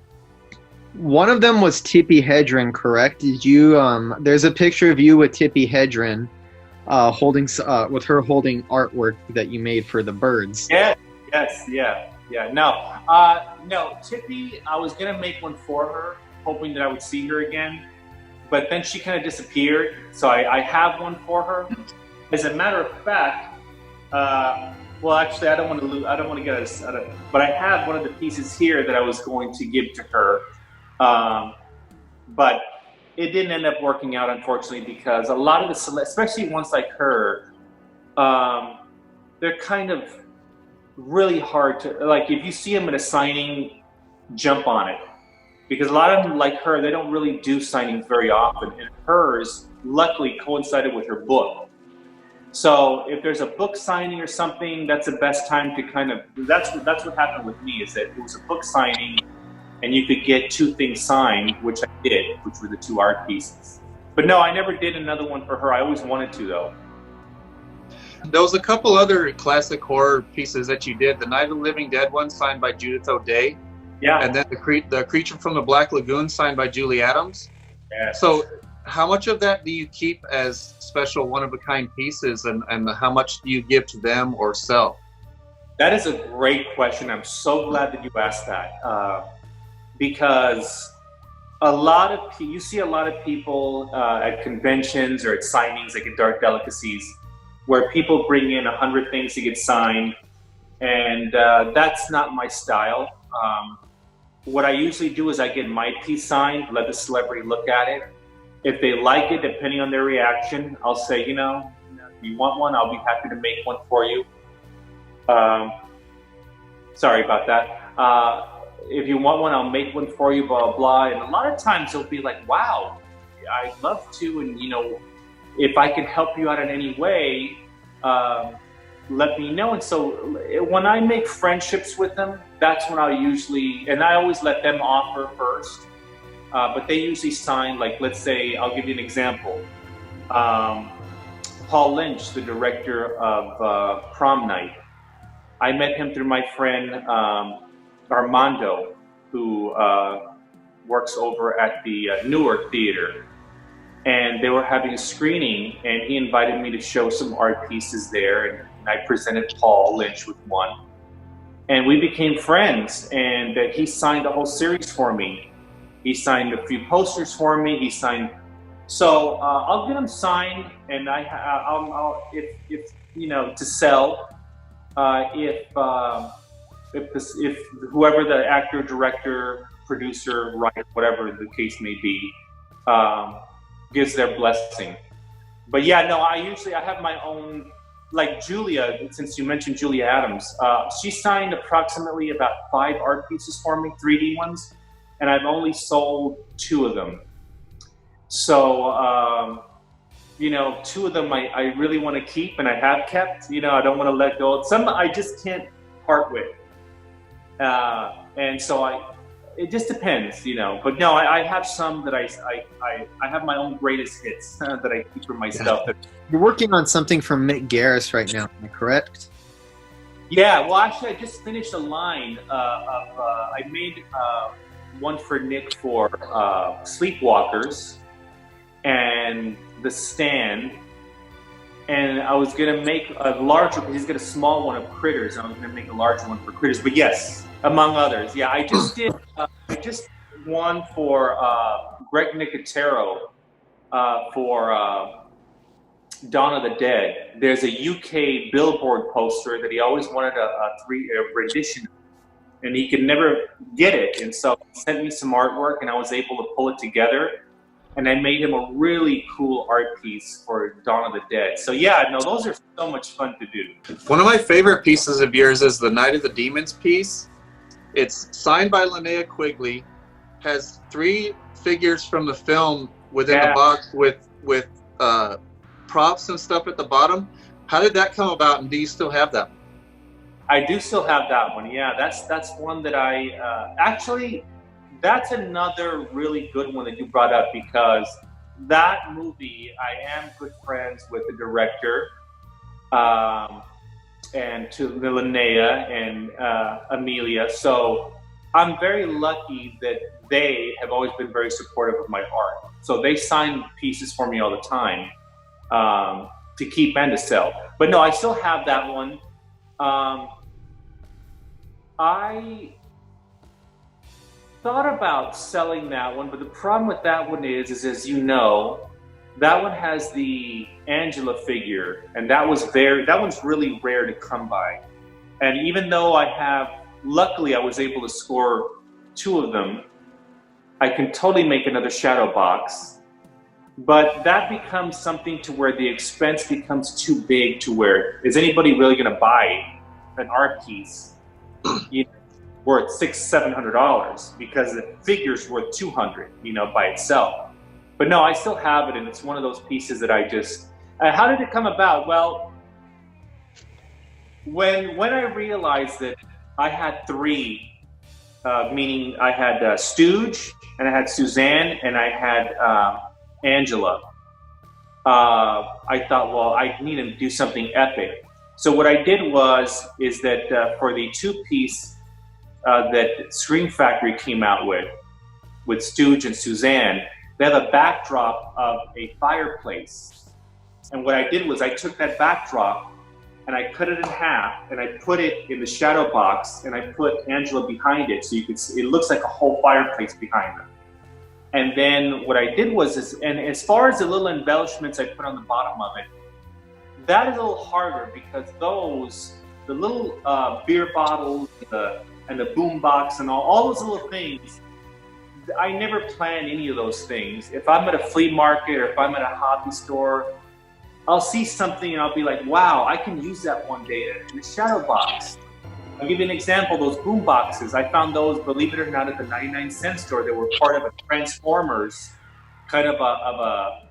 One of them was Tippi Hedren, correct? Did you? There's a picture of you with Tippi Hedren, holding artwork that you made for the birds. Yeah. Yes, yeah. No, Tippi, I was going to make one for her, hoping that I would see her again, but then she kind of disappeared, so I have one for her. As a matter of fact, well, actually, I don't want to get us out of, but I have one of the pieces here that I was going to give to her, but it didn't end up working out, unfortunately, because a lot of the, especially ones like her, they're kind of really hard to, like, if you see them at a signing, jump on it, because a lot of them, like her, they don't really do signings very often, and hers luckily coincided with her book. So if there's a book signing or something, that's the best time to kind of, that's what happened with me, is that it was a book signing and you could get 2 things signed, which I did, which were the 2 art pieces. But no, I never did another one for her. I always wanted to, though. There was a couple other classic horror pieces that you did. The Night of the Living Dead one signed by Judith O'Day. Yeah. And then the Creature from the Black Lagoon signed by Julie Adams. Yeah. So how much of that do you keep as special one-of-a-kind pieces, and how much do you give to them or sell? That is a great question. I'm so glad that you asked that. Because you see a lot of people at conventions or at signings, like at Dark Delicacies, where people bring in 100 things to get signed, and that's not my style. What I usually do is I get my piece signed, let the celebrity look at it. If they like it, depending on their reaction, I'll say, if you want one, I'll be happy to make one for you. Sorry about that. If you want one, I'll make one for you, blah, blah, blah. And a lot of times they'll be like, wow, I'd love to, and if I can help you out in any way, let me know. And so when I make friendships with them, that's when and I always let them offer first, but they usually sign, like, let's say, I'll give you an example. Paul Lynch, the director of Prom Night, I met him through my friend Armando, who works over at the Newark Theater. And they were having a screening, and he invited me to show some art pieces there, and I presented Paul Lynch with one. And we became friends, and he signed a whole series for me. He signed a few posters for me. He signed, so I'll get them signed, and I'll if you know, to sell. If whoever the actor, director, producer, writer, whatever the case may be, gives their blessing. But yeah, no, I have my own, like Julia, since you mentioned Julia Adams, she signed approximately about 5 art pieces for me, 3D ones, and I've only sold 2 of them. So, you know, 2 of them I really want to keep, and I have kept. You know, I don't want to let go. Some I just can't part with. And so it just depends, you know. But no, I have some that I have my own greatest hits that I keep for myself. Yeah. You're working on something from Mick Garris right now, am I correct? Yeah, well, actually, I just finished a line I made one for Nick for Sleepwalkers and The Stand. And I was going to make a larger, because he's got a small one of Critters, and I was going to make a larger one for Critters. But yes, among others. Yeah, I just did one for Greg Nicotero for Dawn of the Dead. There's a UK Billboard poster that he always wanted a rendition, and he could never get it. And so he sent me some artwork, and I was able to pull it together. And I made him a really cool art piece for Dawn of the Dead. So yeah, no, those are so much fun to do. One of my favorite pieces of yours is the Night of the Demons piece. It's signed by Linnea Quigley, has 3 figures from the film within the box with props and stuff at the bottom. How did that come about, and do you still have that? I do still have that one. Yeah, that's one that I actually. That's another really good one that you brought up, because that movie, I am good friends with the director, and to Linnea and Amelia. So I'm very lucky that they have always been very supportive of my art. So they sign pieces for me all the time to keep and to sell. But no, I still have that one. I thought about selling that one, but the problem with that one is as you know, that one has the Angela figure, and that one's really rare to come by. And even though luckily I was able to score 2 of them, I can totally make another shadow box, but that becomes something to where the expense becomes too big to where, is anybody really going to buy an art piece? You know, worth $600-700 because the figure's worth $200, you know, by itself. But no, I still have it, and it's one of those pieces that I just. How did it come about? Well, when I realized that I had 3, meaning I had Stooge, and I had Suzanne, and I had Angela. I thought, well, I need to do something epic. So what I did is that for the 2-piece. That Scream Factory came out with Stooge and Suzanne, they have a backdrop of a fireplace. And what I did was I took that backdrop and I cut it in half, and I put it in the shadow box, and I put Angela behind it, so you could see, it looks like a whole fireplace behind them. And then what I did and as far as the little embellishments I put on the bottom of it, that is a little harder, because the little beer bottles, and the boom box and all those little things, I never plan any of those things. If I'm at a flea market or if I'm at a hobby store, I'll see something and I'll be like, wow, I can use that one day in a shadow box. I'll give you an example. Those boom boxes, I found those, believe it or not, at the 99-cent store. They were part of a Transformers kind of a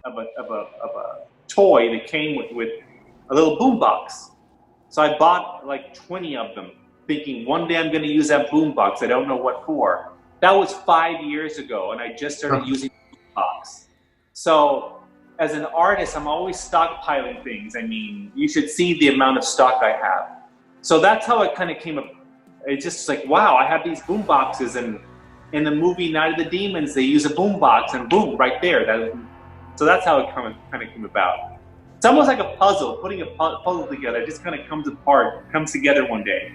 toy that came with a little boom box. So I bought like 20 of them, thinking one day I'm going to use that boombox. I don't know what for. That was 5 years ago, and I just started using the boombox. So as an artist, I'm always stockpiling things. I mean, you should see the amount of stock I have. So that's how it kind of came up. It's just like, wow, I have these boomboxes, and in the movie Night of the Demons, they use a boombox, and boom, right there. So that's how it kind of came about. It's almost like a puzzle, putting a puzzle together. It just kind of comes together one day.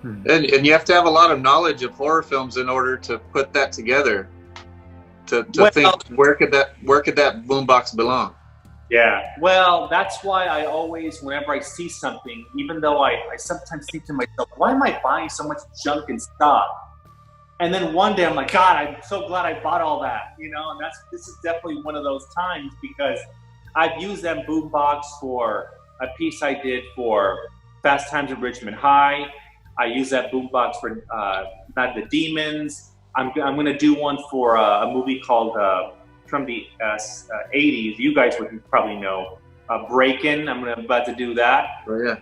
And you have to have a lot of knowledge of horror films in order to put that together. To think where could that boombox belong? Yeah, well, that's why I always, whenever I see something, even though I sometimes think to myself, why am I buying so much junk and stuff? And then one day I'm like, God, I'm so glad I bought all that, you know. And this is definitely one of those times, because I've used that boombox for a piece I did for Fast Times at Richmond High. I use that boombox for Night of the Demons. I'm going to do one for a movie called from the 80s. You guys would probably know Break-In. I'm about to do that. Oh yeah.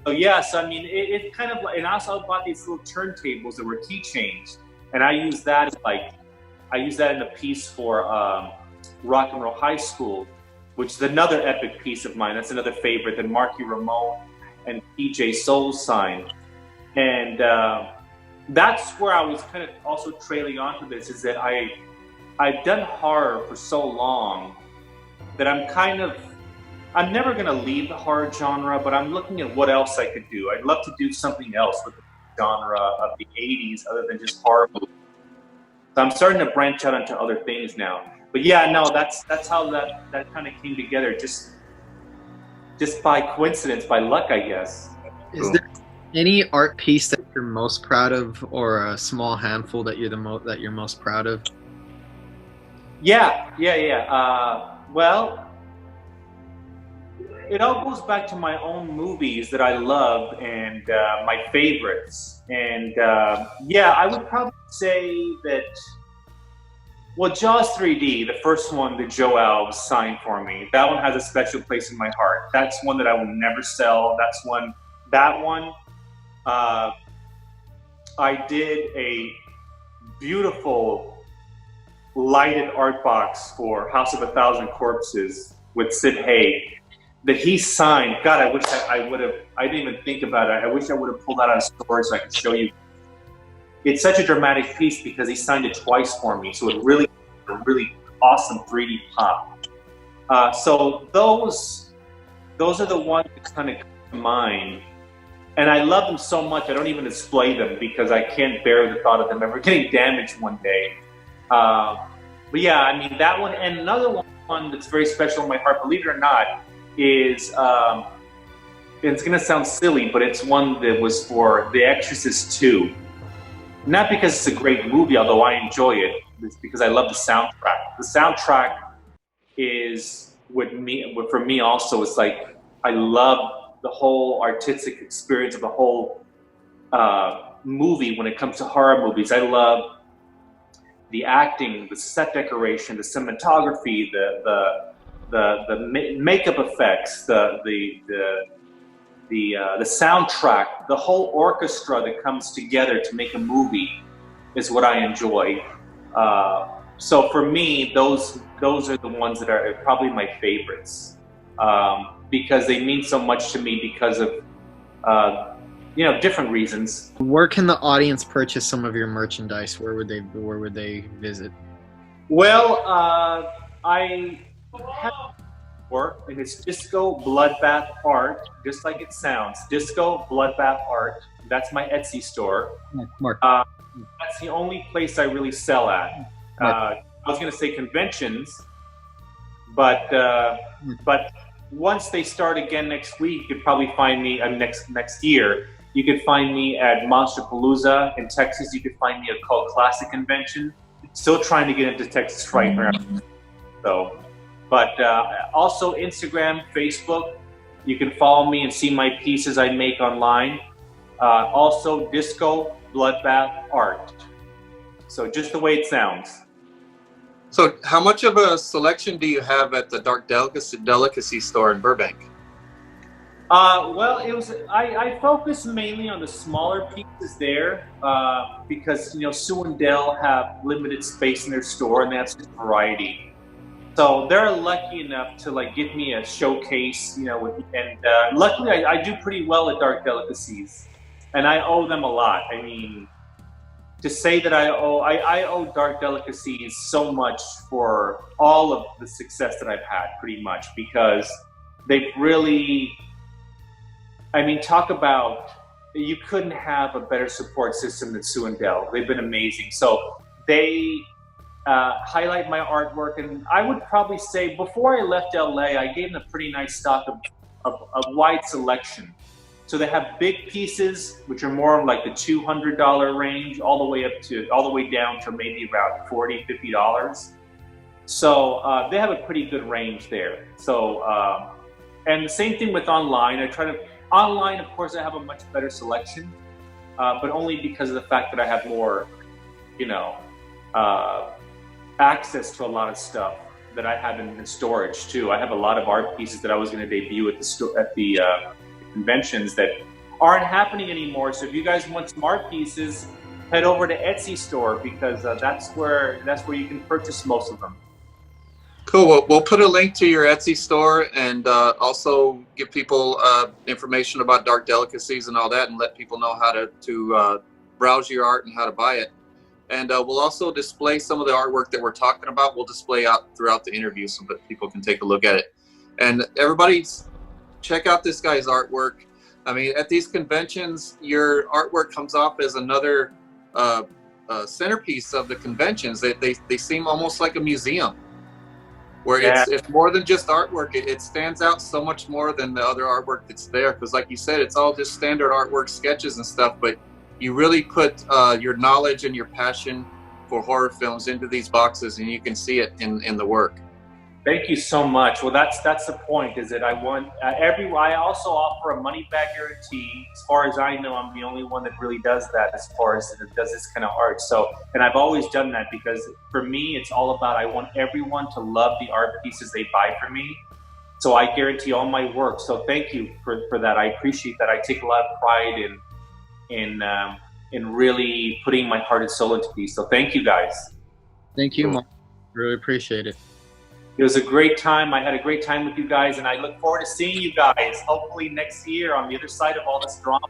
So yes, I mean it kind of, and I also bought these little turntables that were keychains, and I use that in a piece for Rock and Roll High School, which is another epic piece of mine. That's another favorite that Marky Ramone and PJ Soul signed. And that's where I was kind of also trailing onto this, is that I've done horror for so long that I'm never going to leave the horror genre, but I'm looking at what else I could do. I'd love to do something else with the genre of the 80s other than just horror movies. So I'm starting to branch out into other things now. But yeah, no, that's how that kind of came together, just by coincidence, by luck, I guess. Is there any art piece that you're most proud of, or a small handful that you're most proud of? Yeah. Well, it all goes back to my own movies that I love and my favorites. And I would probably say that, well, Jaws 3D, the first one that Joe Alves signed for me, that one has a special place in my heart. That's one that I will never sell. That one, I did a beautiful lighted art box for House of a Thousand Corpses with Sid Haig that he signed. God, I wish I would have, I didn't even think about it. I wish I would have pulled that out of storage so I could show you. It's such a dramatic piece because he signed it twice for me. So it really, a really awesome 3D pop. So those are the ones that kind of come to mind. And I love them so much, I don't even display them because I can't bear the thought of them ever getting damaged one day. But yeah, I mean, that one, and another one that's very special in my heart, believe it or not, is, it's going to sound silly, but it's one that was for The Exorcist 2. Not because it's a great movie, although I enjoy it, it's because I love the soundtrack. The soundtrack is, for me also, it's like, I love the whole artistic experience of the whole movie when it comes to horror movies. I love the acting, the set decoration, the cinematography, the makeup effects, the soundtrack, the whole orchestra that comes together to make a movie is what I enjoy. So for me, those are the ones that are probably my favorites. Because they mean so much to me because of, different reasons. Where can the audience purchase some of your merchandise? Where would they visit? Well, I have work, and it's Disco Bloodbath Art, just like it sounds. Disco Bloodbath Art. That's my Etsy store. Mark. That's the only place I really sell at. I was going to say conventions, but once they start again next week, you could probably find me next year. You could find me at Monsterpalooza in Texas. You could find me at Cult Classic Convention. Still trying to get into Texas right now. So, but also Instagram, Facebook. You can follow me and see my pieces I make online. Also Disco Bloodbath Art. So just the way it sounds. So how much of a selection do you have at the Dark Delicacy store in Burbank? Well, I focus mainly on the smaller pieces there because, Sue and Dell have limited space in their store and they have such variety. So they're lucky enough to give me a showcase, and luckily I do pretty well at Dark Delicacies, and I owe them a lot. I mean, to say that I owe Dark Delicacies so much for all of the success that I've had, pretty much, because they've really, I mean, talk about, you couldn't have a better support system than Sue and Del. They've been amazing. So they highlight my artwork, and I would probably say before I left LA, I gave them a pretty nice stock of wide selection. So they have big pieces, which are more like the $200 range, all the way down to maybe around $40, $50. So they have a pretty good range there. So and the same thing with online. Online, of course, I have a much better selection, but only because of the fact that I have more, access to a lot of stuff that I have in storage too. I have a lot of art pieces that I was going to debut at the conventions that aren't happening anymore. So if you guys want some art pieces, head over to Etsy store, because that's where you can purchase most of them. Cool. We'll put a link to your Etsy store, and also give people information about Dark Delicacies and all that, and let people know how to browse your art and how to buy it. And we'll also display some of the artwork that we're talking about. We'll display out throughout the interview so that people can take a look at it. And everybody, check out this guy's artwork. I mean, at these conventions, your artwork comes off as another centerpiece of the conventions. They seem almost like a museum, where it's more than just artwork. It stands out so much more than the other artwork that's there. Because like you said, it's all just standard artwork, sketches and stuff, but you really put your knowledge and your passion for horror films into these boxes, and you can see it in the work. Thank you so much. Well, that's the point, is that I want I also offer a money back guarantee. As far as I know, I'm the only one that really does that, as far as does this kind of art. So, and I've always done that, because for me, it's all about, I want everyone to love the art pieces they buy from me. So I guarantee all my work. So thank you for that. I appreciate that. I take a lot of pride in really putting my heart and soul into these. So thank you guys. Thank you, Mark. Really appreciate it. It was a great time. I had a great time with you guys, and I look forward to seeing you guys hopefully next year on the other side of all this drama.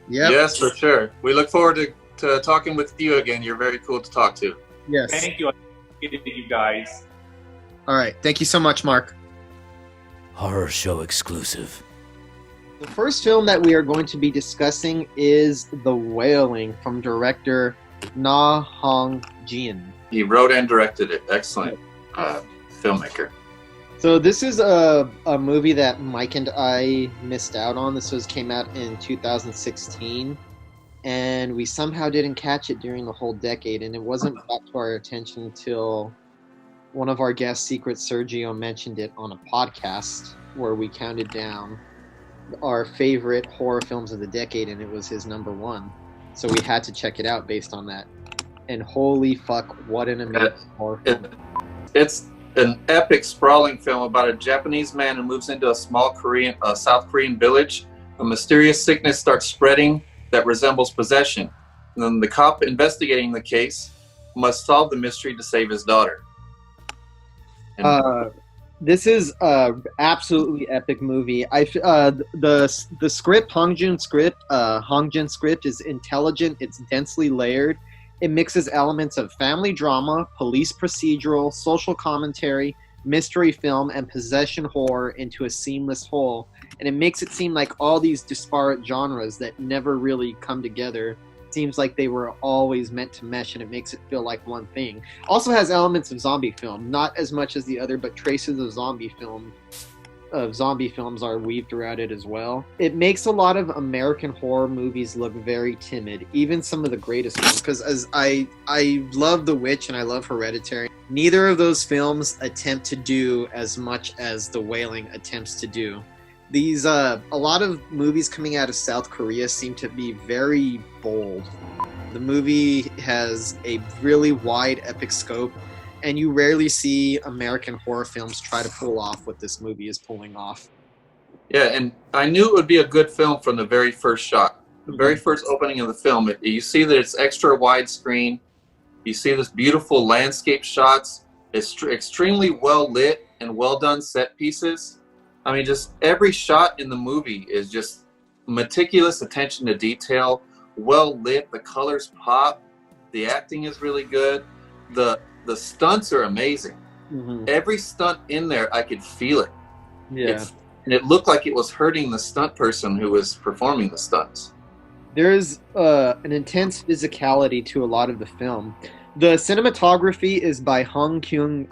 Yep. Yes, for sure. We look forward to talking with you again. You're very cool to talk to. Yes. Thank you. I appreciate you guys. All right. Thank you so much, Mark. Horror show exclusive. The first film that we are going to be discussing is The Wailing, from director Na Hong Jin. He wrote and directed it. Excellent filmmaker. So this is a movie that Mike and I missed out on. This came out in 2016, and we somehow didn't catch it during the whole decade, and it wasn't brought to our attention until one of our guests, Secret Sergio, mentioned it on a podcast where we counted down our favorite horror films of the decade, and it was his number one. So we had to check it out based on that. And holy fuck, what an amazing horror film. It's an epic, sprawling film about a Japanese man who moves into a small South Korean village. A mysterious sickness starts spreading that resembles possession. And then the cop investigating the case must solve the mystery to save his daughter. This is an absolutely epic movie. The script, Hong Jin's script, is intelligent. It's densely layered. It mixes elements of family drama, police procedural, social commentary, mystery film, and possession horror into a seamless whole. And it makes it seem like all these disparate genres that never really come together. It seems like they were always meant to mesh, and it makes it feel like one thing. Also has elements of zombie film, not as much as the other, but traces of zombie films are weaved throughout it as well. It makes a lot of American horror movies look very timid, even some of the greatest ones, because as I love The Witch and I love Hereditary. Neither of those films attempt to do as much as The Wailing attempts to do. These a lot of movies coming out of South Korea seem to be very bold. The movie has a really wide, epic scope, and you rarely see American horror films try to pull off what this movie is pulling off. Yeah, and I knew it would be a good film from the very first shot. The very first opening of the film, you see that it's extra widescreen. You see this beautiful landscape shots. It's extremely well lit and well done set pieces. I mean, just every shot in the movie is just meticulous attention to detail, well lit. The colors pop. The acting is really good. The stunts are amazing. Mm-hmm. Every stunt in there, I could feel it. Yeah. And it looked like it was hurting the stunt person who was performing the stunts. There's an intense physicality to a lot of the film. The cinematography is by Hong Kyung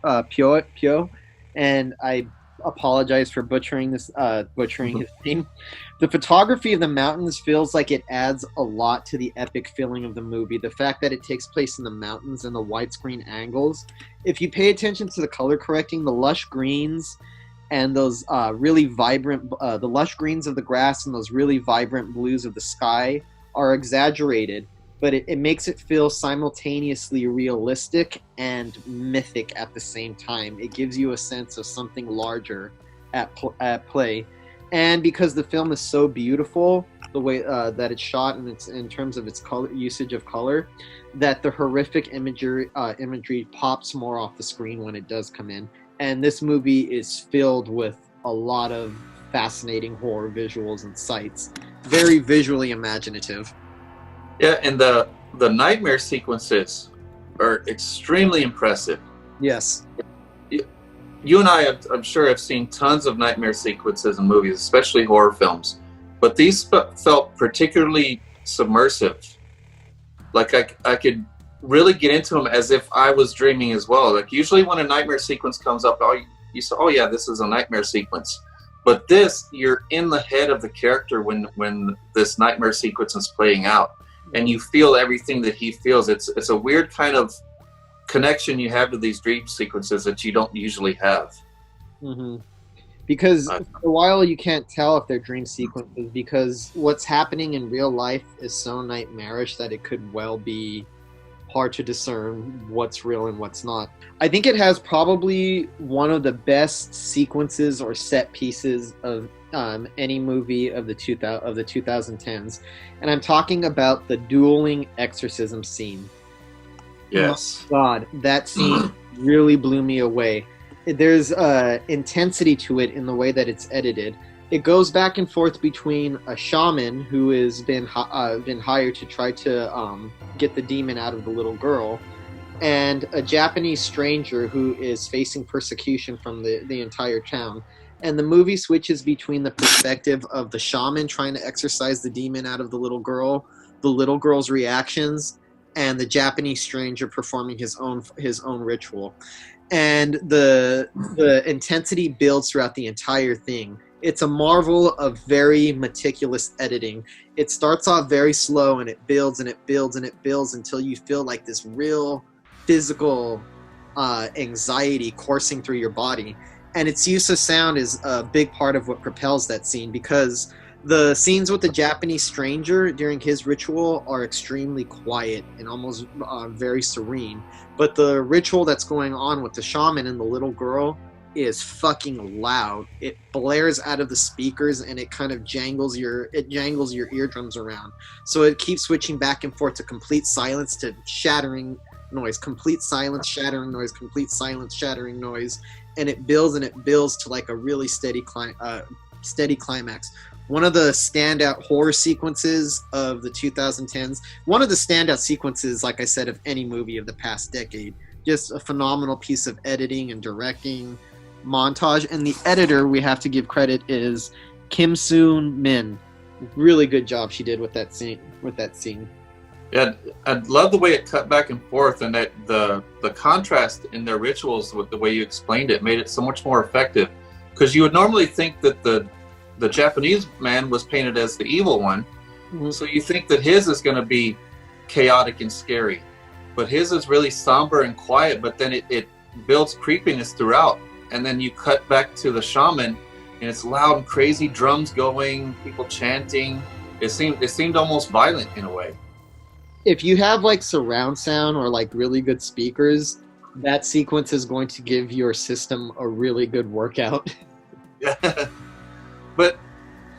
Pyo, and I apologize for butchering his name. The photography of the mountains feels like it adds a lot to the epic feeling of the movie. The fact that it takes place in the mountains and the widescreen angles. If you pay attention to the color correcting, the lush greens and those really vibrant, the lush greens of the grass and those really vibrant blues of the sky are exaggerated, but it makes it feel simultaneously realistic and mythic at the same time. It gives you a sense of something larger at play. And because the film is so beautiful, the way that it's shot and it's in terms of its color usage of color, that the horrific imagery pops more off the screen when it does come in. And this movie is filled with a lot of fascinating horror visuals and sights. Very visually imaginative. Yeah, and the nightmare sequences are extremely impressive. Yes. You and I, I'm sure, have seen tons of nightmare sequences in movies, especially horror films. But these felt particularly submersive. Like I could really get into them as if I was dreaming as well. Like usually when a nightmare sequence comes up, you say, oh yeah, this is a nightmare sequence. But this, you're in the head of the character when this nightmare sequence is playing out. And you feel everything that he feels. It's a weird kind of connection you have to these dream sequences that you don't usually have. Mm-hmm. Because for a while you can't tell if they're dream sequences, because what's happening in real life is so nightmarish that it could well be hard to discern what's real and what's not. I think it has probably one of the best sequences or set pieces of any movie of the 2010s, and I'm talking about the dueling exorcism scene. Yes. Oh, God, that scene really blew me away. There's intensity to it in the way that it's edited. It goes back and forth between a shaman who has been hired to try to get the demon out of the little girl, and a Japanese stranger who is facing persecution from the entire town. And the movie switches between the perspective of the shaman trying to exorcise the demon out of the little girl's reactions, and the Japanese stranger performing his own ritual. And the intensity builds throughout the entire thing. It's a marvel of very meticulous editing. It starts off very slow and it builds and it builds and it builds until you feel like this real physical anxiety coursing through your body. And its use of sound is a big part of what propels that scene, because the scenes with the Japanese stranger during his ritual are extremely quiet and almost very serene. But the ritual that's going on with the shaman and the little girl is fucking loud. It blares out of the speakers and it kind of jangles your eardrums around. So it keeps switching back and forth to complete silence to shattering noise, complete silence, shattering noise, complete silence, shattering noise. And it builds to like a really steady climax. One of the standout horror sequences of the 2010s, one of the standout sequences, like I said, of any movie of the past decade. Just a phenomenal piece of editing and directing, montage. And the editor, we have to give credit, is Kim Soon Min. Really good job she did with that scene. Yeah, I love the way it cut back and forth, and that the contrast in their rituals with the way you explained it made it so much more effective. Because you would normally think that the Japanese man was painted as the evil one, mm-hmm. So you think that his is going to be chaotic and scary, but his is really somber and quiet. But then it builds creepiness throughout, and then you cut back to the shaman, and it's loud and crazy drums going, people chanting. It seemed almost violent in a way. If you have like surround sound or like really good speakers, that sequence is going to give your system a really good workout. Yeah. But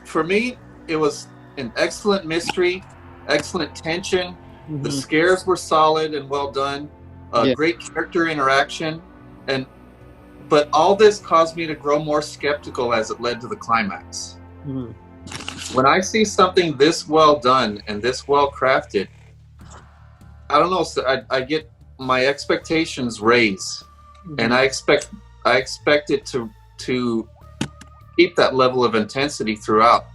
for me, it was an excellent mystery, excellent tension. Mm-hmm. The scares were solid and well done. Great character interaction. But all this caused me to grow more skeptical as it led to the climax. Mm-hmm. When I see something this well done and this well crafted, I don't know. So I get my expectations raised, and I expect it to keep that level of intensity throughout.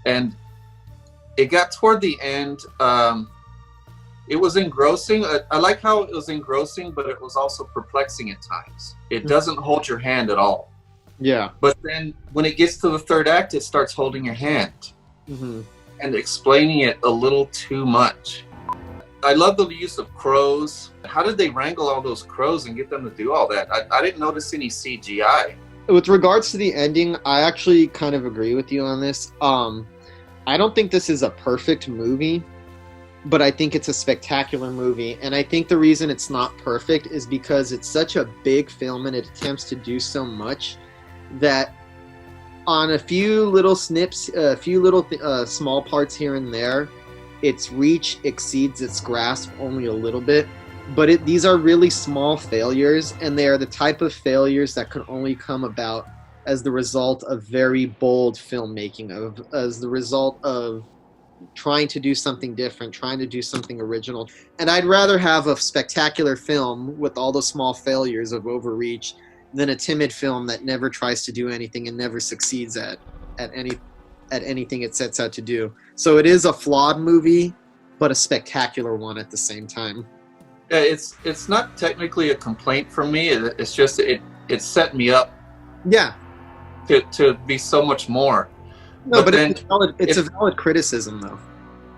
And it got toward the end. It was engrossing. I like how it was engrossing, but it was also perplexing at times. It doesn't hold your hand at all. Yeah. But then when it gets to the third act, it starts holding your hand and explaining it a little too much. I love the use of crows. How did they wrangle all those crows and get them to do all that? I didn't notice any CGI. With regards to the ending, I actually kind of agree with you on this. I don't think this is a perfect movie, but I think it's a spectacular movie. And I think the reason it's not perfect is because it's such a big film and it attempts to do so much that on a few little snips, a few little small parts here and there, its reach exceeds its grasp only a little bit. But these are really small failures, and they are the type of failures that can only come about as the result of very bold filmmaking, as the result of trying to do something different, trying to do something original. And I'd rather have a spectacular film with all the small failures of overreach than a timid film that never tries to do anything and never succeeds at anything it sets out to do. So it is a flawed movie, but a spectacular one at the same time. Yeah, it's not technically a complaint from me. It's just it set me up. Yeah. To be so much more. No, but it's a valid criticism, though.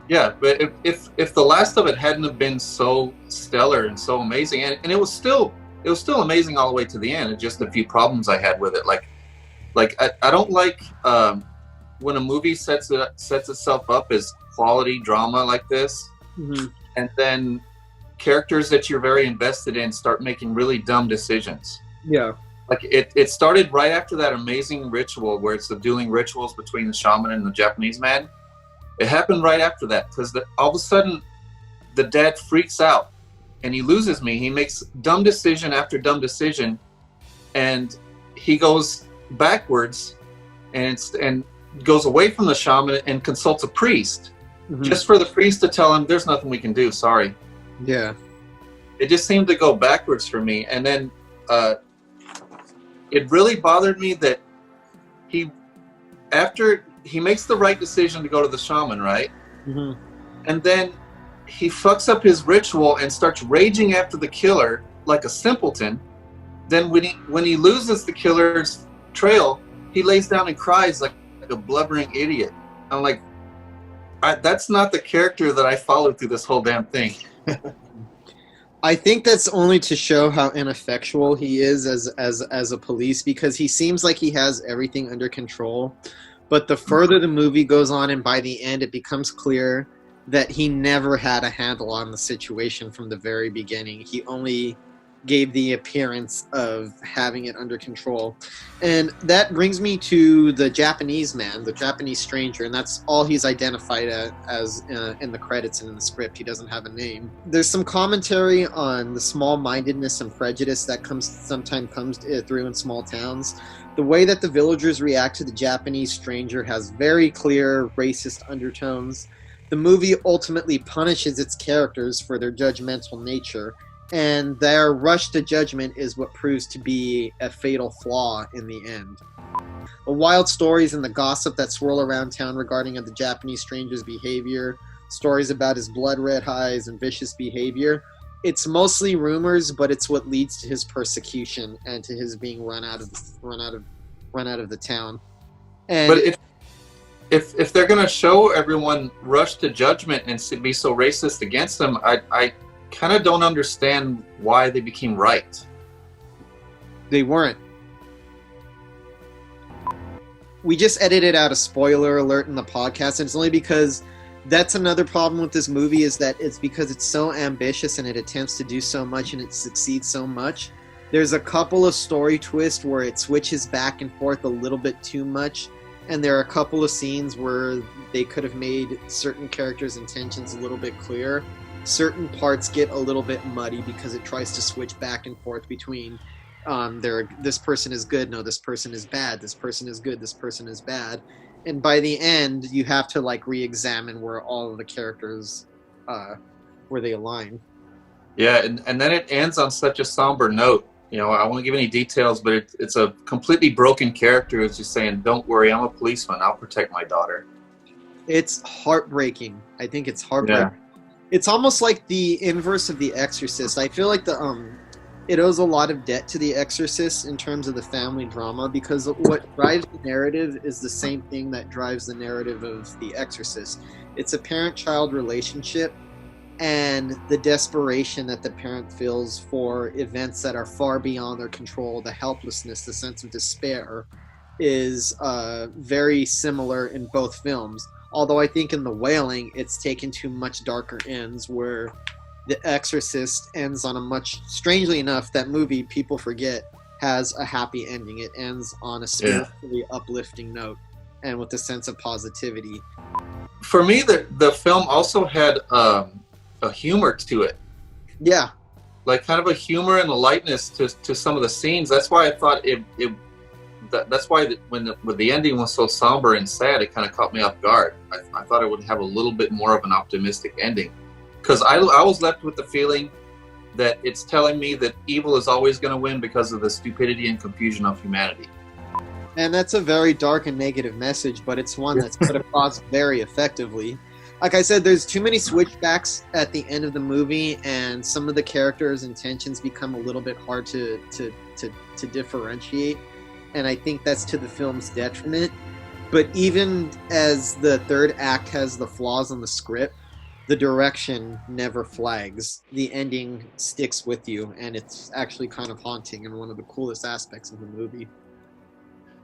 Yeah, but if the last of it hadn't have been so stellar and so amazing, and it was still amazing all the way to the end. It's just a few problems I had with it. Like I don't like when a movie sets itself up as quality drama like this, and then characters that you're very invested in start making really dumb decisions. Yeah. Like it started right after that amazing ritual where it's the dueling rituals between the shaman and the Japanese man. It happened right after that because all of a sudden the dad freaks out and he loses me. He makes dumb decision after dumb decision, and he goes backwards and goes away from the shaman and consults a priest just for the priest to tell him there's nothing we can do. Sorry. Yeah. It just seemed to go backwards for me, and then. It really bothered me that after he makes the right decision to go to the shaman, right? And then he fucks up his ritual and starts raging after the killer like a simpleton. Then when he loses the killer's trail, he lays down and cries like a blubbering idiot. I'm like, that's not the character that I followed through this whole damn thing. I think that's only to show how ineffectual he is as a police, because he seems like he has everything under control. But the further the movie goes on, and by the end, it becomes clear that he never had a handle on the situation from the very beginning. He only gave the appearance of having it under control. And that brings me to the Japanese man, the Japanese stranger, and that's all he's identified as in the credits and in the script. He doesn't have a name. There's some commentary on the small-mindedness and prejudice that sometimes comes through in small towns. The way that the villagers react to the Japanese stranger has very clear racist undertones. The movie ultimately punishes its characters for their judgmental nature, and their rush to judgment is what proves to be a fatal flaw in the end. The wild stories and the gossip that swirl around town regarding the Japanese stranger's behavior, stories about his blood-red eyes and vicious behavior, it's mostly rumors, but it's what leads to his persecution and to his being run out of the town. And but if they're going to show everyone rush to judgment and be so racist against them, I kind of don't understand why they became right. They weren't. We just edited out a spoiler alert in the podcast, and it's only because that's another problem with this movie, is that it's because it's so ambitious and it attempts to do so much and it succeeds so much. There's a couple of story twists where it switches back and forth a little bit too much, and there are a couple of scenes where they could have made certain characters' intentions a little bit clearer. Certain parts get a little bit muddy because it tries to switch back and forth between this person is good, no, this person is bad, this person is good, this person is bad. And by the end, you have to re-examine where all of the characters, where they align. Yeah, and then it ends on such a somber note. You know, I won't give any details, but it's a completely broken character who's just saying, "Don't worry, I'm a policeman. I'll protect my daughter." It's heartbreaking. I think it's heartbreaking. Yeah. It's almost like the inverse of The Exorcist. I feel like it owes a lot of debt to The Exorcist in terms of the family drama, because what drives the narrative is the same thing that drives the narrative of The Exorcist. It's a parent-child relationship, and the desperation that the parent feels for events that are far beyond their control, the helplessness, the sense of despair, is very similar in both films. Although I think in The Wailing, it's taken to much darker ends, where The Exorcist ends on a much, strangely enough, that movie, people forget, has a happy ending. It ends on a spiritually uplifting note and with a sense of positivity. For me, the film also had a humor to it. Yeah. Like kind of a humor and a lightness to some of the scenes. That's why I thought that's why when the ending was so somber and sad, it kind of caught me off guard. I thought it would have a little bit more of an optimistic ending, because I was left with the feeling that it's telling me that evil is always going to win because of the stupidity and confusion of humanity. And that's a very dark and negative message, but it's one that's put across very effectively. Like I said, there's too many switchbacks at the end of the movie, and some of the characters' intentions become a little bit hard to differentiate. And I think that's to the film's detriment. But even as the third act has the flaws in the script, the direction never flags. The ending sticks with you, and it's actually kind of haunting and one of the coolest aspects of the movie.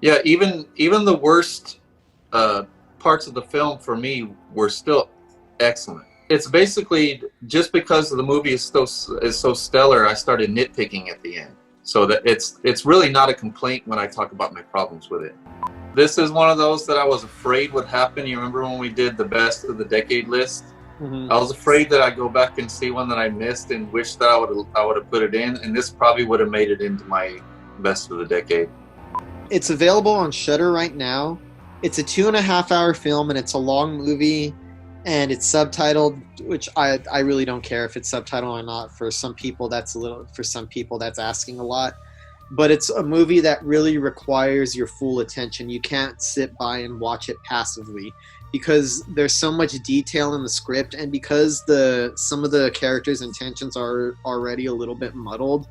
Yeah, even the worst parts of the film for me were still excellent. It's basically just because the movie is so stellar, I started nitpicking at the end. So that it's really not a complaint when I talk about my problems with it. This is one of those that I was afraid would happen. You remember when we did the best of the decade list? Mm-hmm. I was afraid that I'd go back and see one that I missed and wish that I would have put it in, and this probably would have made it into my best of the decade. It's available on Shudder right now. It's a 2.5-hour film, and it's a long movie, and it's subtitled, which I really don't care if it's subtitled or not. For some people, that's asking a lot. But it's a movie that really requires your full attention. You can't sit by and watch it passively, because there's so much detail in the script, and because some of the characters' intentions are already a little bit muddled.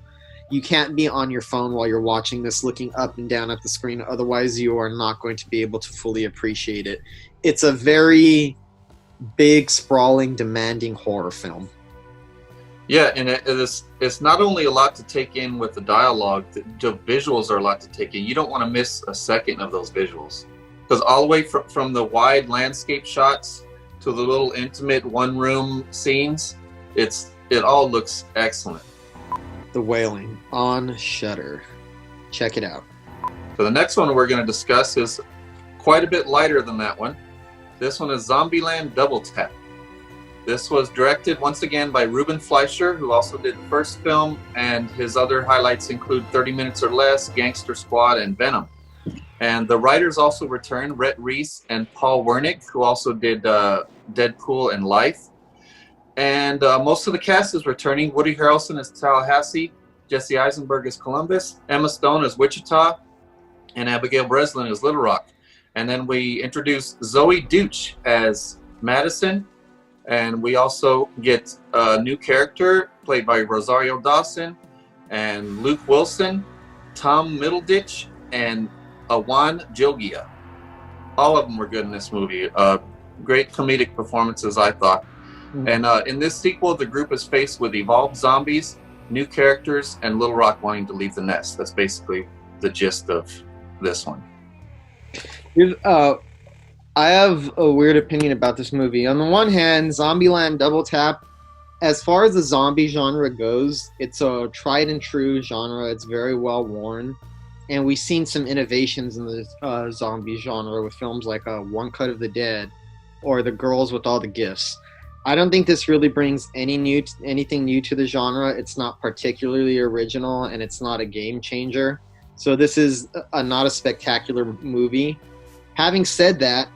You can't be on your phone while you're watching this, looking up and down at the screen. Otherwise, you are not going to be able to fully appreciate it. It's a very big, sprawling, demanding horror film. Yeah, and it's not only a lot to take in with the dialogue, the visuals are a lot to take in. You don't want to miss a second of those visuals, because all the way from the wide landscape shots to the little intimate one-room scenes, it all looks excellent. The Wailing on Shudder. Check it out. So the next one we're going to discuss is quite a bit lighter than that one. This one is Zombieland Double Tap. This was directed once again by Ruben Fleischer, who also did the first film, and his other highlights include 30 Minutes or Less, Gangster Squad, and Venom. And the writers also returned, Rhett Reese and Paul Wernick, who also did Deadpool and Life. And most of the cast is returning. Woody Harrelson as Tallahassee, Jesse Eisenberg as Columbus, Emma Stone as Wichita, and Abigail Breslin as Little Rock. And then we introduce Zoe Deutch as Madison, and we also get a new character played by Rosario Dawson and Luke Wilson, Tom Middleditch, and Awan Jogia. All of them were good in this movie. Great comedic performances, I thought. And in this sequel, the group is faced with evolved zombies, new characters, and Little Rock wanting to leave the nest. That's basically the gist of this one. I have a weird opinion about this movie. On the one hand, Zombieland Double Tap, as far as the zombie genre goes, it's a tried and true genre. It's very well worn. And we've seen some innovations in the zombie genre with films like One Cut of the Dead or The Girls with All the Gifts. I don't think this really brings anything new to the genre. It's not particularly original, and it's not a game changer. So this is not a spectacular movie. Having said that,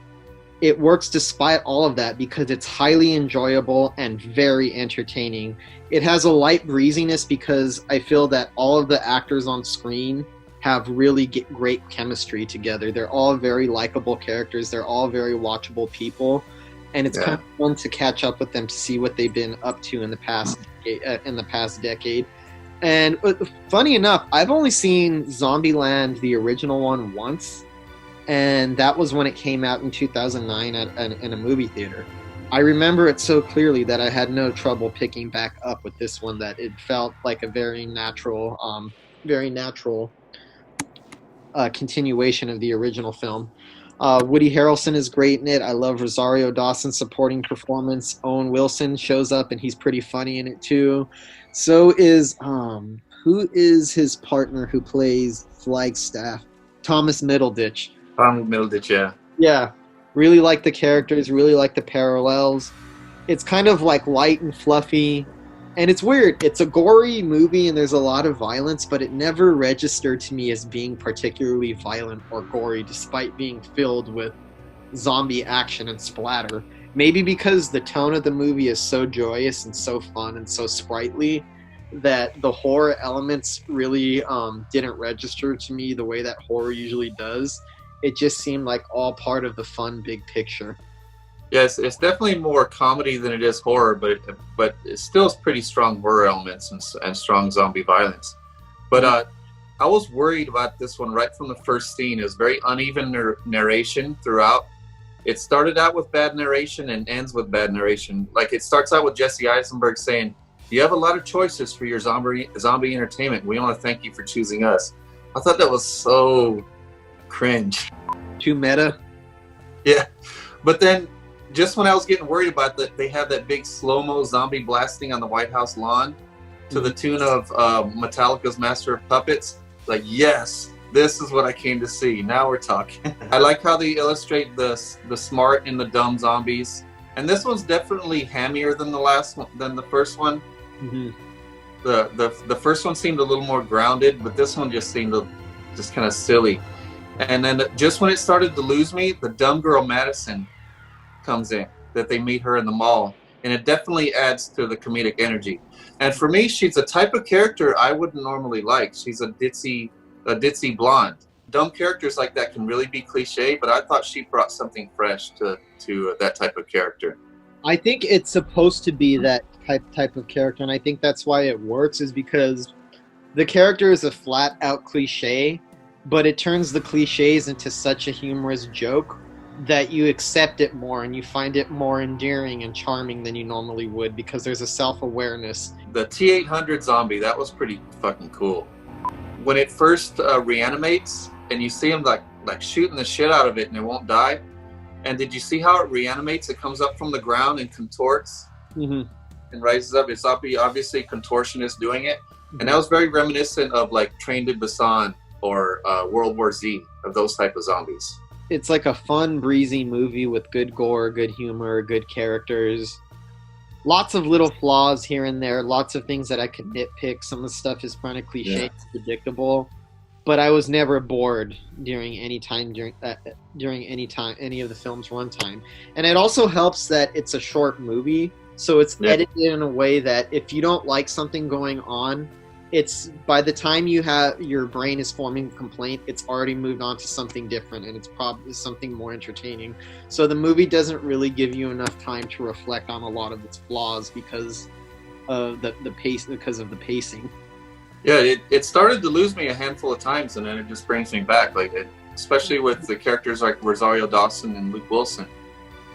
it works despite all of that because it's highly enjoyable and very entertaining. It has a light breeziness because I feel that all of the actors on screen have really great chemistry together. They're all very likable characters. They're all very watchable people. And it's kind of fun to catch up with them to see what they've been up to in the past decade. And funny enough, I've only seen Zombieland, the original one, once. And that was when it came out in 2009 in a movie theater. I remember it so clearly that I had no trouble picking back up with this one, that it felt like a very natural continuation of the original film. Woody Harrelson is great in it. I love Rosario Dawson's supporting performance. Owen Wilson shows up and he's pretty funny in it too. So is who is his partner who plays Flagstaff? Thomas Middleditch. Yeah, really like the characters, really like the parallels. It's kind of like light and fluffy, and it's weird. It's a gory movie and there's a lot of violence, but it never registered to me as being particularly violent or gory, despite being filled with zombie action and splatter. Maybe because the tone of the movie is so joyous and so fun and so sprightly that the horror elements really didn't register to me the way that horror usually does. It just seemed like all part of the fun big picture. Yes, it's definitely more comedy than it is horror, but it still has pretty strong horror elements and strong zombie violence. But I was worried about this one right from the first scene. It was very uneven narration throughout. It started out with bad narration and ends with bad narration. Like, it starts out with Jesse Eisenberg saying, "You have a lot of choices for your zombie entertainment. We want to thank you for choosing us." I thought that was so cringe. Too meta. Yeah, but then just when I was getting worried about that, they have that big slow-mo zombie blasting on the White House lawn to the tune of Metallica's Master of Puppets. Like, yes, this is what I came to see. Now we're talking. I like how they illustrate the smart and the dumb zombies, and this one's definitely hammier than the first one. Mm-hmm. The first one seemed a little more grounded, but this one just seemed just kind of silly. And then just when it started to lose me, the dumb girl Madison comes in, that they meet her in the mall. And it definitely adds to the comedic energy. And for me, she's a type of character I wouldn't normally like. She's a ditzy blonde. Dumb characters like that can really be cliche, but I thought she brought something fresh to that type of character. I think it's supposed to be that type of character, and I think that's why it works, is because the character is a flat-out cliche, but it turns the cliches into such a humorous joke that you accept it more and you find it more endearing and charming than you normally would, because there's a self-awareness. The T-800 zombie, that was pretty fucking cool. When it first reanimates and you see him like shooting the shit out of it and it won't die, and did you see how it reanimates? It comes up from the ground and contorts and rises up. It's obviously a contortionist doing it. And that was very reminiscent of like Train to Busan or World War Z, of those type of zombies. It's like a fun, breezy movie with good gore, good humor, good characters. Lots of little flaws here and there, lots of things that I could nitpick. Some of the stuff is kind of cliche and predictable, but I was never bored during any of the film's runtime. And it also helps that it's a short movie, so it's edited in a way that if you don't like something going on, it's by the time your brain is forming a complaint, it's already moved on to something different, and it's probably something more entertaining. So the movie doesn't really give you enough time to reflect on a lot of its flaws because of the pacing. Yeah, it started to lose me a handful of times, and then it just brings me back. Especially with the characters like Rosario Dawson and Luke Wilson.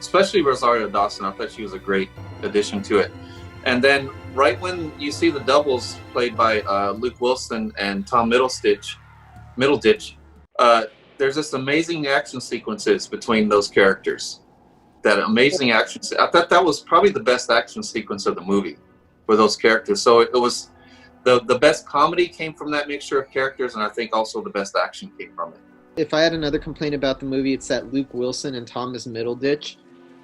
Especially Rosario Dawson, I thought she was a great addition to it. And then right when you see the doubles played by Luke Wilson and Tom Middleditch, there's this amazing action sequences between those characters. That amazing action. I thought that was probably the best action sequence of the movie for those characters. So it was the best comedy came from that mixture of characters, and I think also the best action came from it. If I had another complaint about the movie, it's that Luke Wilson and Thomas Middleditch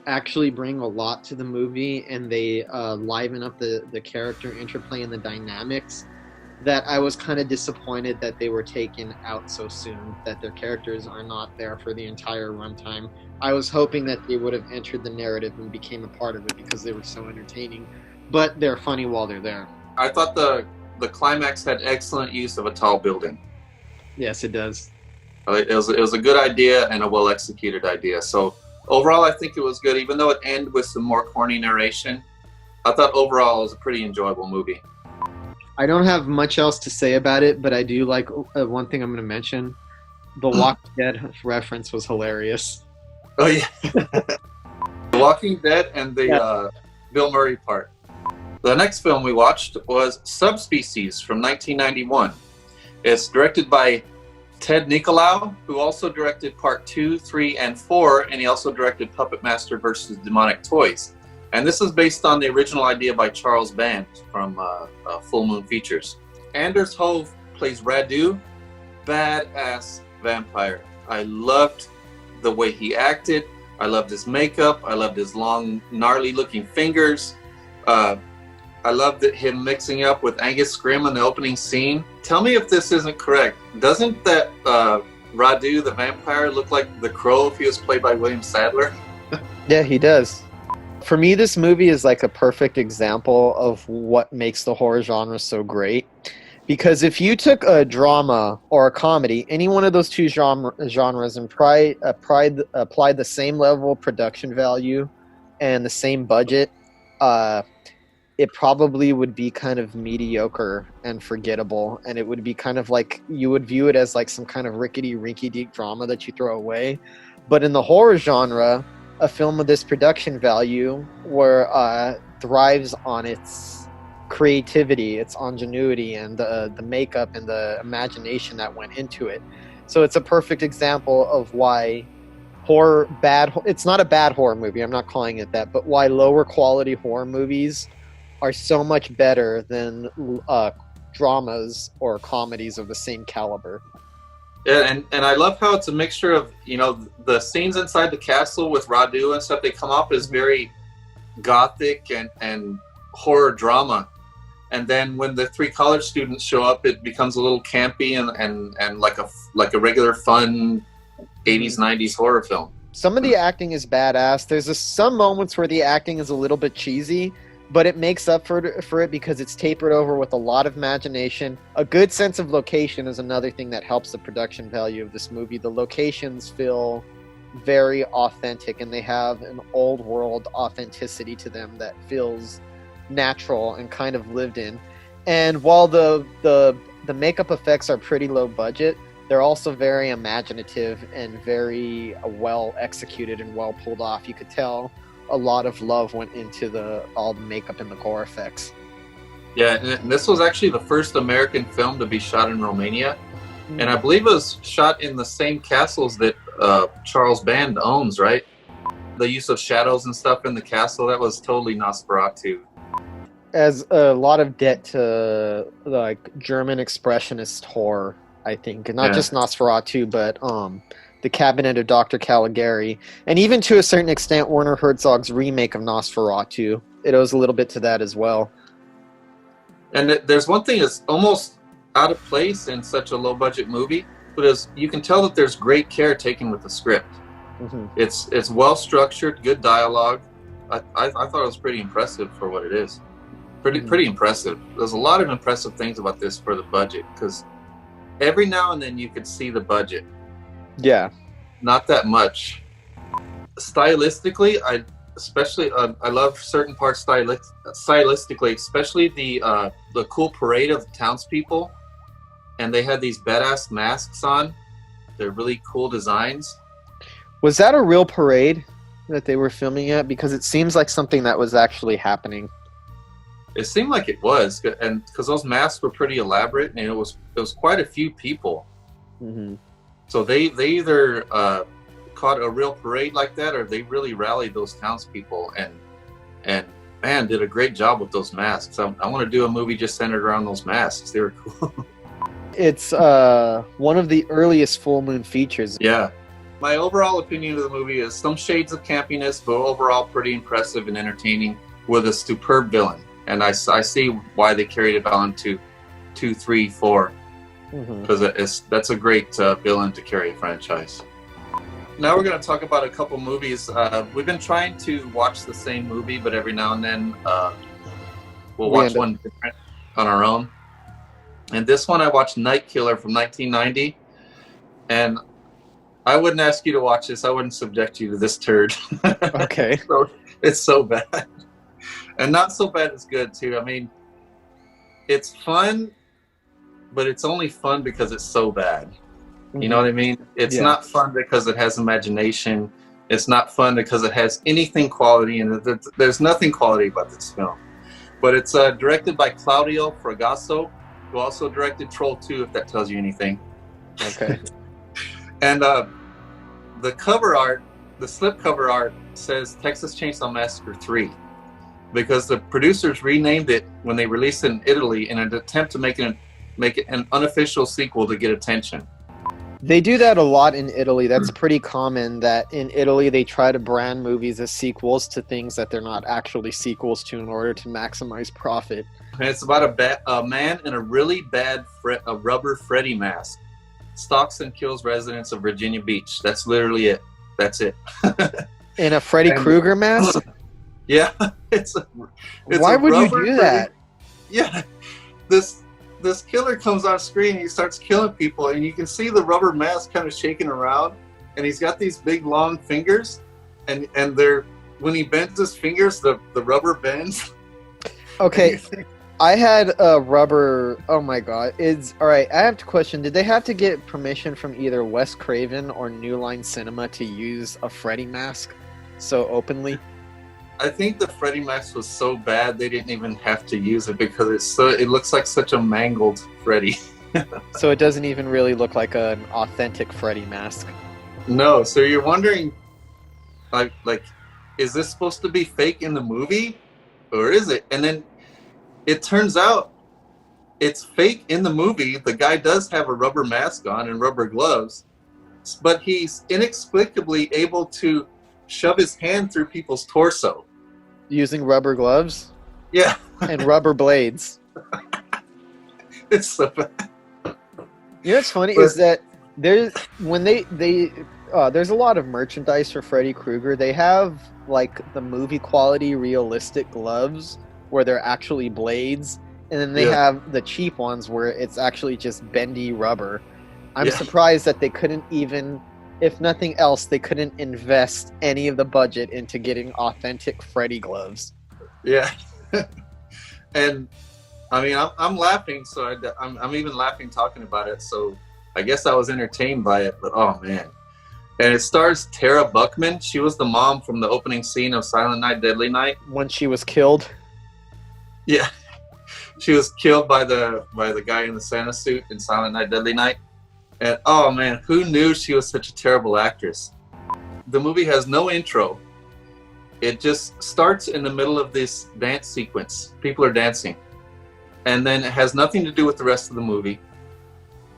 actually bring a lot to the movie, and they liven up the character interplay and the dynamics. that I was kind of disappointed that they were taken out so soon, that their characters are not there for the entire runtime. I was hoping that they would have entered the narrative and became a part of it because they were so entertaining, but they're funny while they're there. I thought the climax had excellent use of a tall building. Yes, it does. It was a good idea and a well-executed idea. So overall, I think it was good, even though it ended with some more corny narration. I thought overall it was a pretty enjoyable movie. I don't have much else to say about it, but I do like one thing I'm going to mention. The Walking Dead reference was hilarious. Oh, yeah. The Walking Dead and the Bill Murray part. The next film we watched was Subspecies from 1991. It's directed by Ted Nicolau, who also directed Part 2, 3, and 4, and he also directed Puppet Master vs. Demonic Toys. And this is based on the original idea by Charles Band from Full Moon Features. Anders Hove plays Radu, badass vampire. I loved the way he acted. I loved his makeup. I loved his long, gnarly-looking fingers. I loved him mixing up with Angus Scrimm in the opening scene. Tell me if this isn't correct. Doesn't that Radu, the vampire, look like the Crow if he was played by William Sadler? Yeah, he does. For me, this movie is like a perfect example of what makes the horror genre so great. Because if you took a drama or a comedy, any one of those two genres, and applied the same level of production value and the same budget, it probably would be kind of mediocre and forgettable. And it would be kind of like, you would view it as like some kind of rickety, rinky-dink drama that you throw away. But in the horror genre, a film with this production value thrives on its creativity, its ingenuity, and the makeup and the imagination that went into it. So it's a perfect example of why it's not a bad horror movie, I'm not calling it that, but why lower quality horror movies are so much better than dramas or comedies of the same caliber. Yeah, and I love how it's a mixture of, the scenes inside the castle with Radu and stuff, they come off as very gothic and horror drama. And then when the three college students show up, it becomes a little campy and like a regular fun 80s, 90s horror film. Some of the acting is badass. There's some moments where the acting is a little bit cheesy, but it makes up for it because it's tapered over with a lot of imagination. A good sense of location is another thing that helps the production value of this movie. The locations feel very authentic, and they have an old world authenticity to them that feels natural and kind of lived in. And while the makeup effects are pretty low budget, they're also very imaginative and very well executed and well pulled off. You could tell a lot of love went into all the makeup and the gore effects. Yeah, and this was actually the first American film to be shot in Romania. And I believe it was shot in the same castles that Charles Band owns, right? The use of shadows and stuff in the castle, that was totally Nosferatu. As a lot of debt to like German expressionist horror, I think. And not just Nosferatu, but The Cabinet of Dr. Caligari, and even to a certain extent Werner Herzog's remake of Nosferatu. It owes a little bit to that as well. And there's one thing that's almost out of place in such a low-budget movie, but you can tell that there's great care taken with the script. Mm-hmm. It's well-structured, good dialogue. I thought it was pretty impressive for what it is. Pretty impressive. There's a lot of impressive things about this for the budget, because every now and then you could see the budget. Yeah. Not that much. Stylistically, I love certain parts stylistically, especially the cool parade of the townspeople. And they had these badass masks on. They're really cool designs. Was that a real parade that they were filming at? Because it seems like something that was actually happening. It seemed like it was, and because those masks were pretty elaborate, and it was quite a few people. Mm-hmm. So they either caught a real parade like that, or they really rallied those townspeople, and man, did a great job with those masks. I want to do a movie just centered around those masks. They were cool. It's one of the earliest Full Moon features. Yeah. My overall opinion of the movie is some shades of campiness, but overall pretty impressive and entertaining with a superb villain. And I see why they carried it on to 2, 3, 4, Mhm. because that's a great villain to carry a franchise. Now we're going to talk about a couple movies. We've been trying to watch the same movie, but every now and then we'll watch one different on our own. And this one I watched Night Killer from 1990, and I wouldn't ask you to watch this. I wouldn't subject you to this turd. Okay. So, it's so bad. And not so bad it's good, too. I mean, it's fun, but it's only fun because it's so bad. You know what I mean? It's not fun because it has imagination. It's not fun because it has anything quality, and there's nothing quality about this film. But it's directed by Claudio Fragasso, who also directed Troll 2, if that tells you anything. Okay. And the cover art, the slipcover art, says Texas Chainsaw Massacre 3, because the producers renamed it when they released it in Italy in an attempt to make it an unofficial sequel to get attention. They do that a lot in Italy. That's pretty common, that in Italy they try to brand movies as sequels to things that they're not actually sequels to in order to maximize profit. And it's about a man in a really bad rubber Freddy mask stalks and kills residents of Virginia Beach. That's literally it. That's it. In a Freddy Krueger mask? Yeah. Why would you do that? Yeah. This killer comes on screen and he starts killing people, and you can see the rubber mask kind of shaking around, and he's got these big long fingers, and they're, when he bends his fingers, the rubber bends. Okay. I had a rubber. Oh my god! All right. I have to question: did they have to get permission from either Wes Craven or New Line Cinema to use a Freddy mask so openly? I think the Freddy mask was so bad they didn't even have to use it, because it looks like such a mangled Freddy. So it doesn't even really look like an authentic Freddy mask. No. So you're wondering, like, is this supposed to be fake in the movie, or is it? And then it turns out it's fake in the movie. The guy does have a rubber mask on and rubber gloves, but he's inexplicably able to shove his hand through people's torso. Using rubber gloves? Yeah. And rubber blades. It's so bad. You know what's funny is that there's a lot of merchandise for Freddy Krueger. They have like the movie quality realistic gloves where they're actually blades, and then they have the cheap ones where it's actually just bendy rubber. I'm surprised that they couldn't even, if nothing else, they couldn't invest any of the budget into getting authentic Freddy gloves. Yeah. And I mean, I'm laughing, so I'm even laughing talking about it, so I guess I was entertained by it, but oh man. And it stars Tara Buckman. She was the mom from the opening scene of Silent Night, Deadly Night. When she was killed? Yeah. She was killed by the guy in the Santa suit in Silent Night, Deadly Night. And oh man, who knew she was such a terrible actress? The movie has no intro. It just starts in the middle of this dance sequence. People are dancing. And then it has nothing to do with the rest of the movie.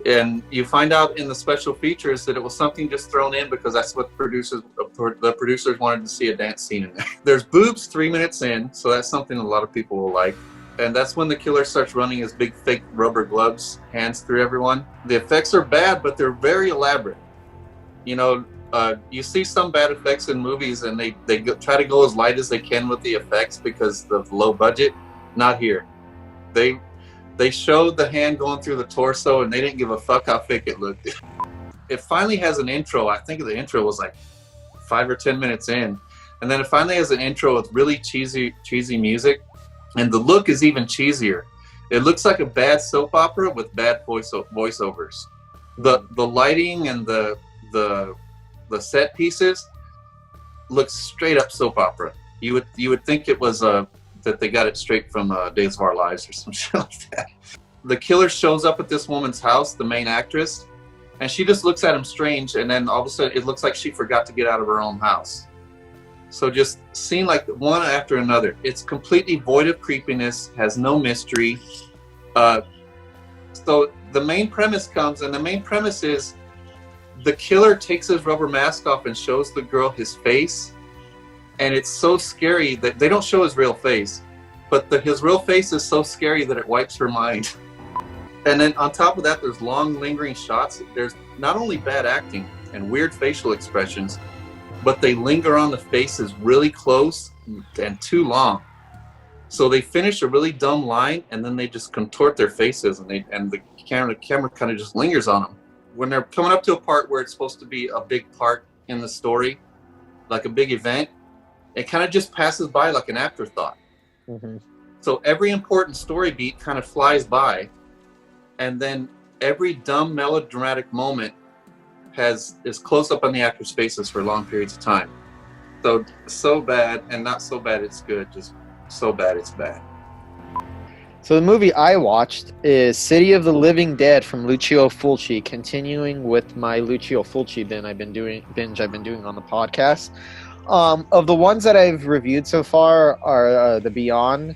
And you find out in the special features that it was something just thrown in because that's what the producers wanted to see, a dance scene in there. There's boobs 3 minutes in, so that's something a lot of people will like. And that's when the killer starts running his big fake rubber gloves hands through everyone. The effects are bad, but they're very elaborate. You know, you see some bad effects in movies, and they try to go as light as they can with the effects because of the low budget. Not here. They showed the hand going through the torso, and they didn't give a fuck how fake it looked. It finally has an intro. I think the intro was like 5 or 10 minutes in, and then it finally has an intro with really cheesy music. And the look is even cheesier. It looks like a bad soap opera with bad voiceovers. The lighting and the set pieces look straight up soap opera. You would think it was that they got it straight from Days of Our Lives or some shit like that. The killer shows up at this woman's house, the main actress, and she just looks at him strange, and then all of a sudden it looks like she forgot to get out of her own house. So just seen like one after another. It's completely void of creepiness, has no mystery. So the main premise comes, and the main premise is the killer takes his rubber mask off and shows the girl his face. And it's so scary that they don't show his real face, but his real face is so scary that it wipes her mind. And then on top of that, there's long lingering shots. There's not only bad acting and weird facial expressions, but they linger on the faces really close and too long. So they finish a really dumb line, and then they just contort their faces, and the camera kind of just lingers on them. When they're coming up to a part where it's supposed to be a big part in the story, like a big event, it kind of just passes by like an afterthought. Mm-hmm. So every important story beat kind of flies by, and then every dumb melodramatic moment is close up on the actors' faces for long periods of time. So bad, and not so bad it's good, just so bad it's bad. So the movie I watched is City of the Living Dead from Lucio Fulci, continuing with my Lucio Fulci binge I've been doing on the podcast. Of the ones that I've reviewed so far are The Beyond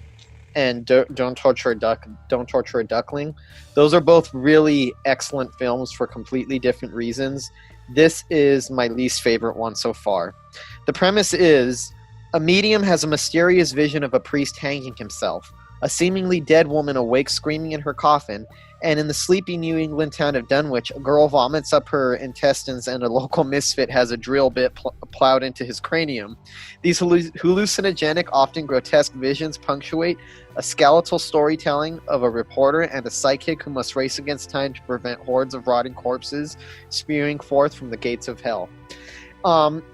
and Don't Torture a Duckling. Those are both really excellent films for completely different reasons. This is my least favorite one so far. The premise is a medium has a mysterious vision of a priest hanging himself. A seemingly dead woman awakes screaming in her coffin, and in the sleepy New England town of Dunwich, a girl vomits up her intestines and a local misfit has a drill bit plowed into his cranium. These hallucinogenic, often grotesque visions punctuate a skeletal storytelling of a reporter and a psychic who must race against time to prevent hordes of rotting corpses spewing forth from the gates of hell.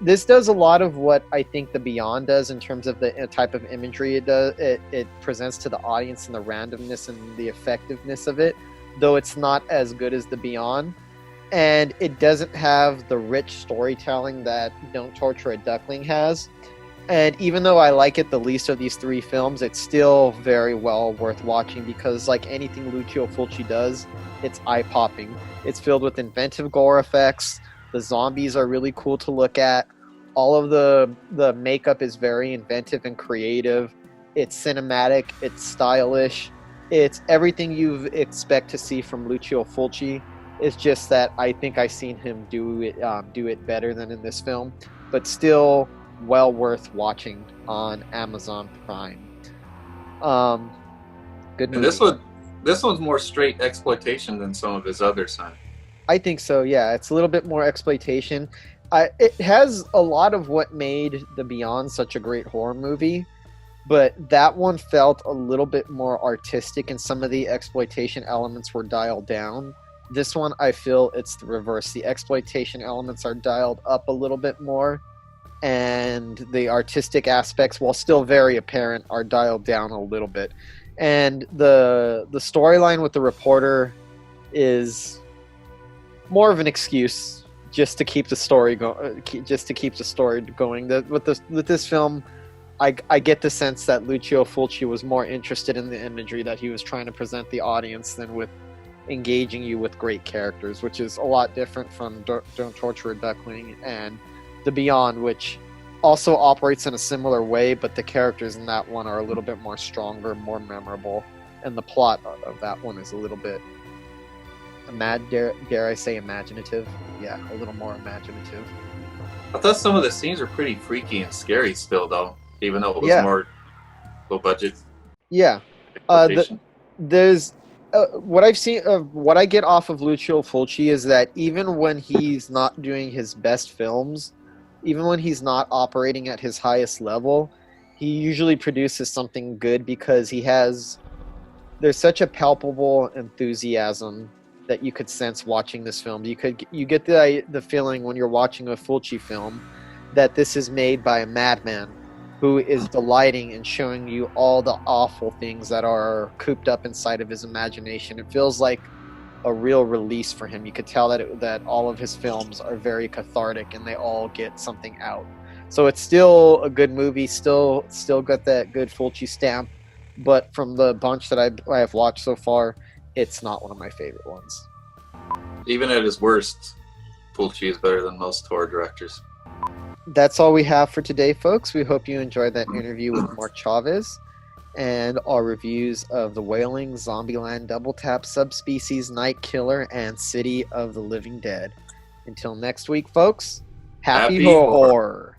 This does a lot of what I think The Beyond does in terms of the type of imagery it does. It presents to the audience and the randomness and the effectiveness of it, though it's not as good as The Beyond. And it doesn't have the rich storytelling that Don't Torture a Duckling has. And even though I like it the least of these three films, it's still very well worth watching because, like anything Lucio Fulci does, it's eye-popping. It's filled with inventive gore effects. The zombies are really cool to look at. All of the makeup is very inventive and creative. It's cinematic. It's stylish. It's everything you expect to see from Lucio Fulci. It's just that I think I've seen him do it better than in this film, but still well worth watching on Amazon Prime. Good movie. And this one's more straight exploitation than some of his others, huh? I think so, yeah. It's a little bit more exploitation. It has a lot of what made The Beyond such a great horror movie, but that one felt a little bit more artistic and some of the exploitation elements were dialed down. This one, I feel it's the reverse. The exploitation elements are dialed up a little bit more, and the artistic aspects, while still very apparent, are dialed down a little bit. And the storyline with the reporter is more of an excuse just to keep the story going. With this film, I get the sense that Lucio Fulci was more interested in the imagery that he was trying to present the audience than with engaging you with great characters, which is a lot different from Don't Torture a Duckling and The Beyond, which also operates in a similar way, but the characters in that one are a little bit more stronger, more memorable, and the plot of that one is a little bit dare I say imaginative? Yeah, a little more imaginative. I thought some of the scenes were pretty freaky and scary still, though, even though it was more low budget. Yeah. There's what I've seen, what I get off of Lucio Fulci is that even when he's not doing his best films, even when he's not operating at his highest level, he usually produces something good because there's such a palpable enthusiasm that you could sense watching this film. You get the feeling when you're watching a Fulci film that this is made by a madman who is delighting in showing you all the awful things that are cooped up inside of his imagination. It feels like a real release for him. You could tell that all of his films are very cathartic and they all get something out. So it's still a good movie, still got that good Fulci stamp, but from the bunch that I have watched so far, it's not one of my favorite ones. Even at his worst, Fulci is better than most horror directors. That's all we have for today, folks. We hope you enjoyed that interview with Mark Chavez and our reviews of The Wailing, Zombieland, Double Tap, Subspecies, Night Killer, and City of the Living Dead. Until next week, folks, happy horror.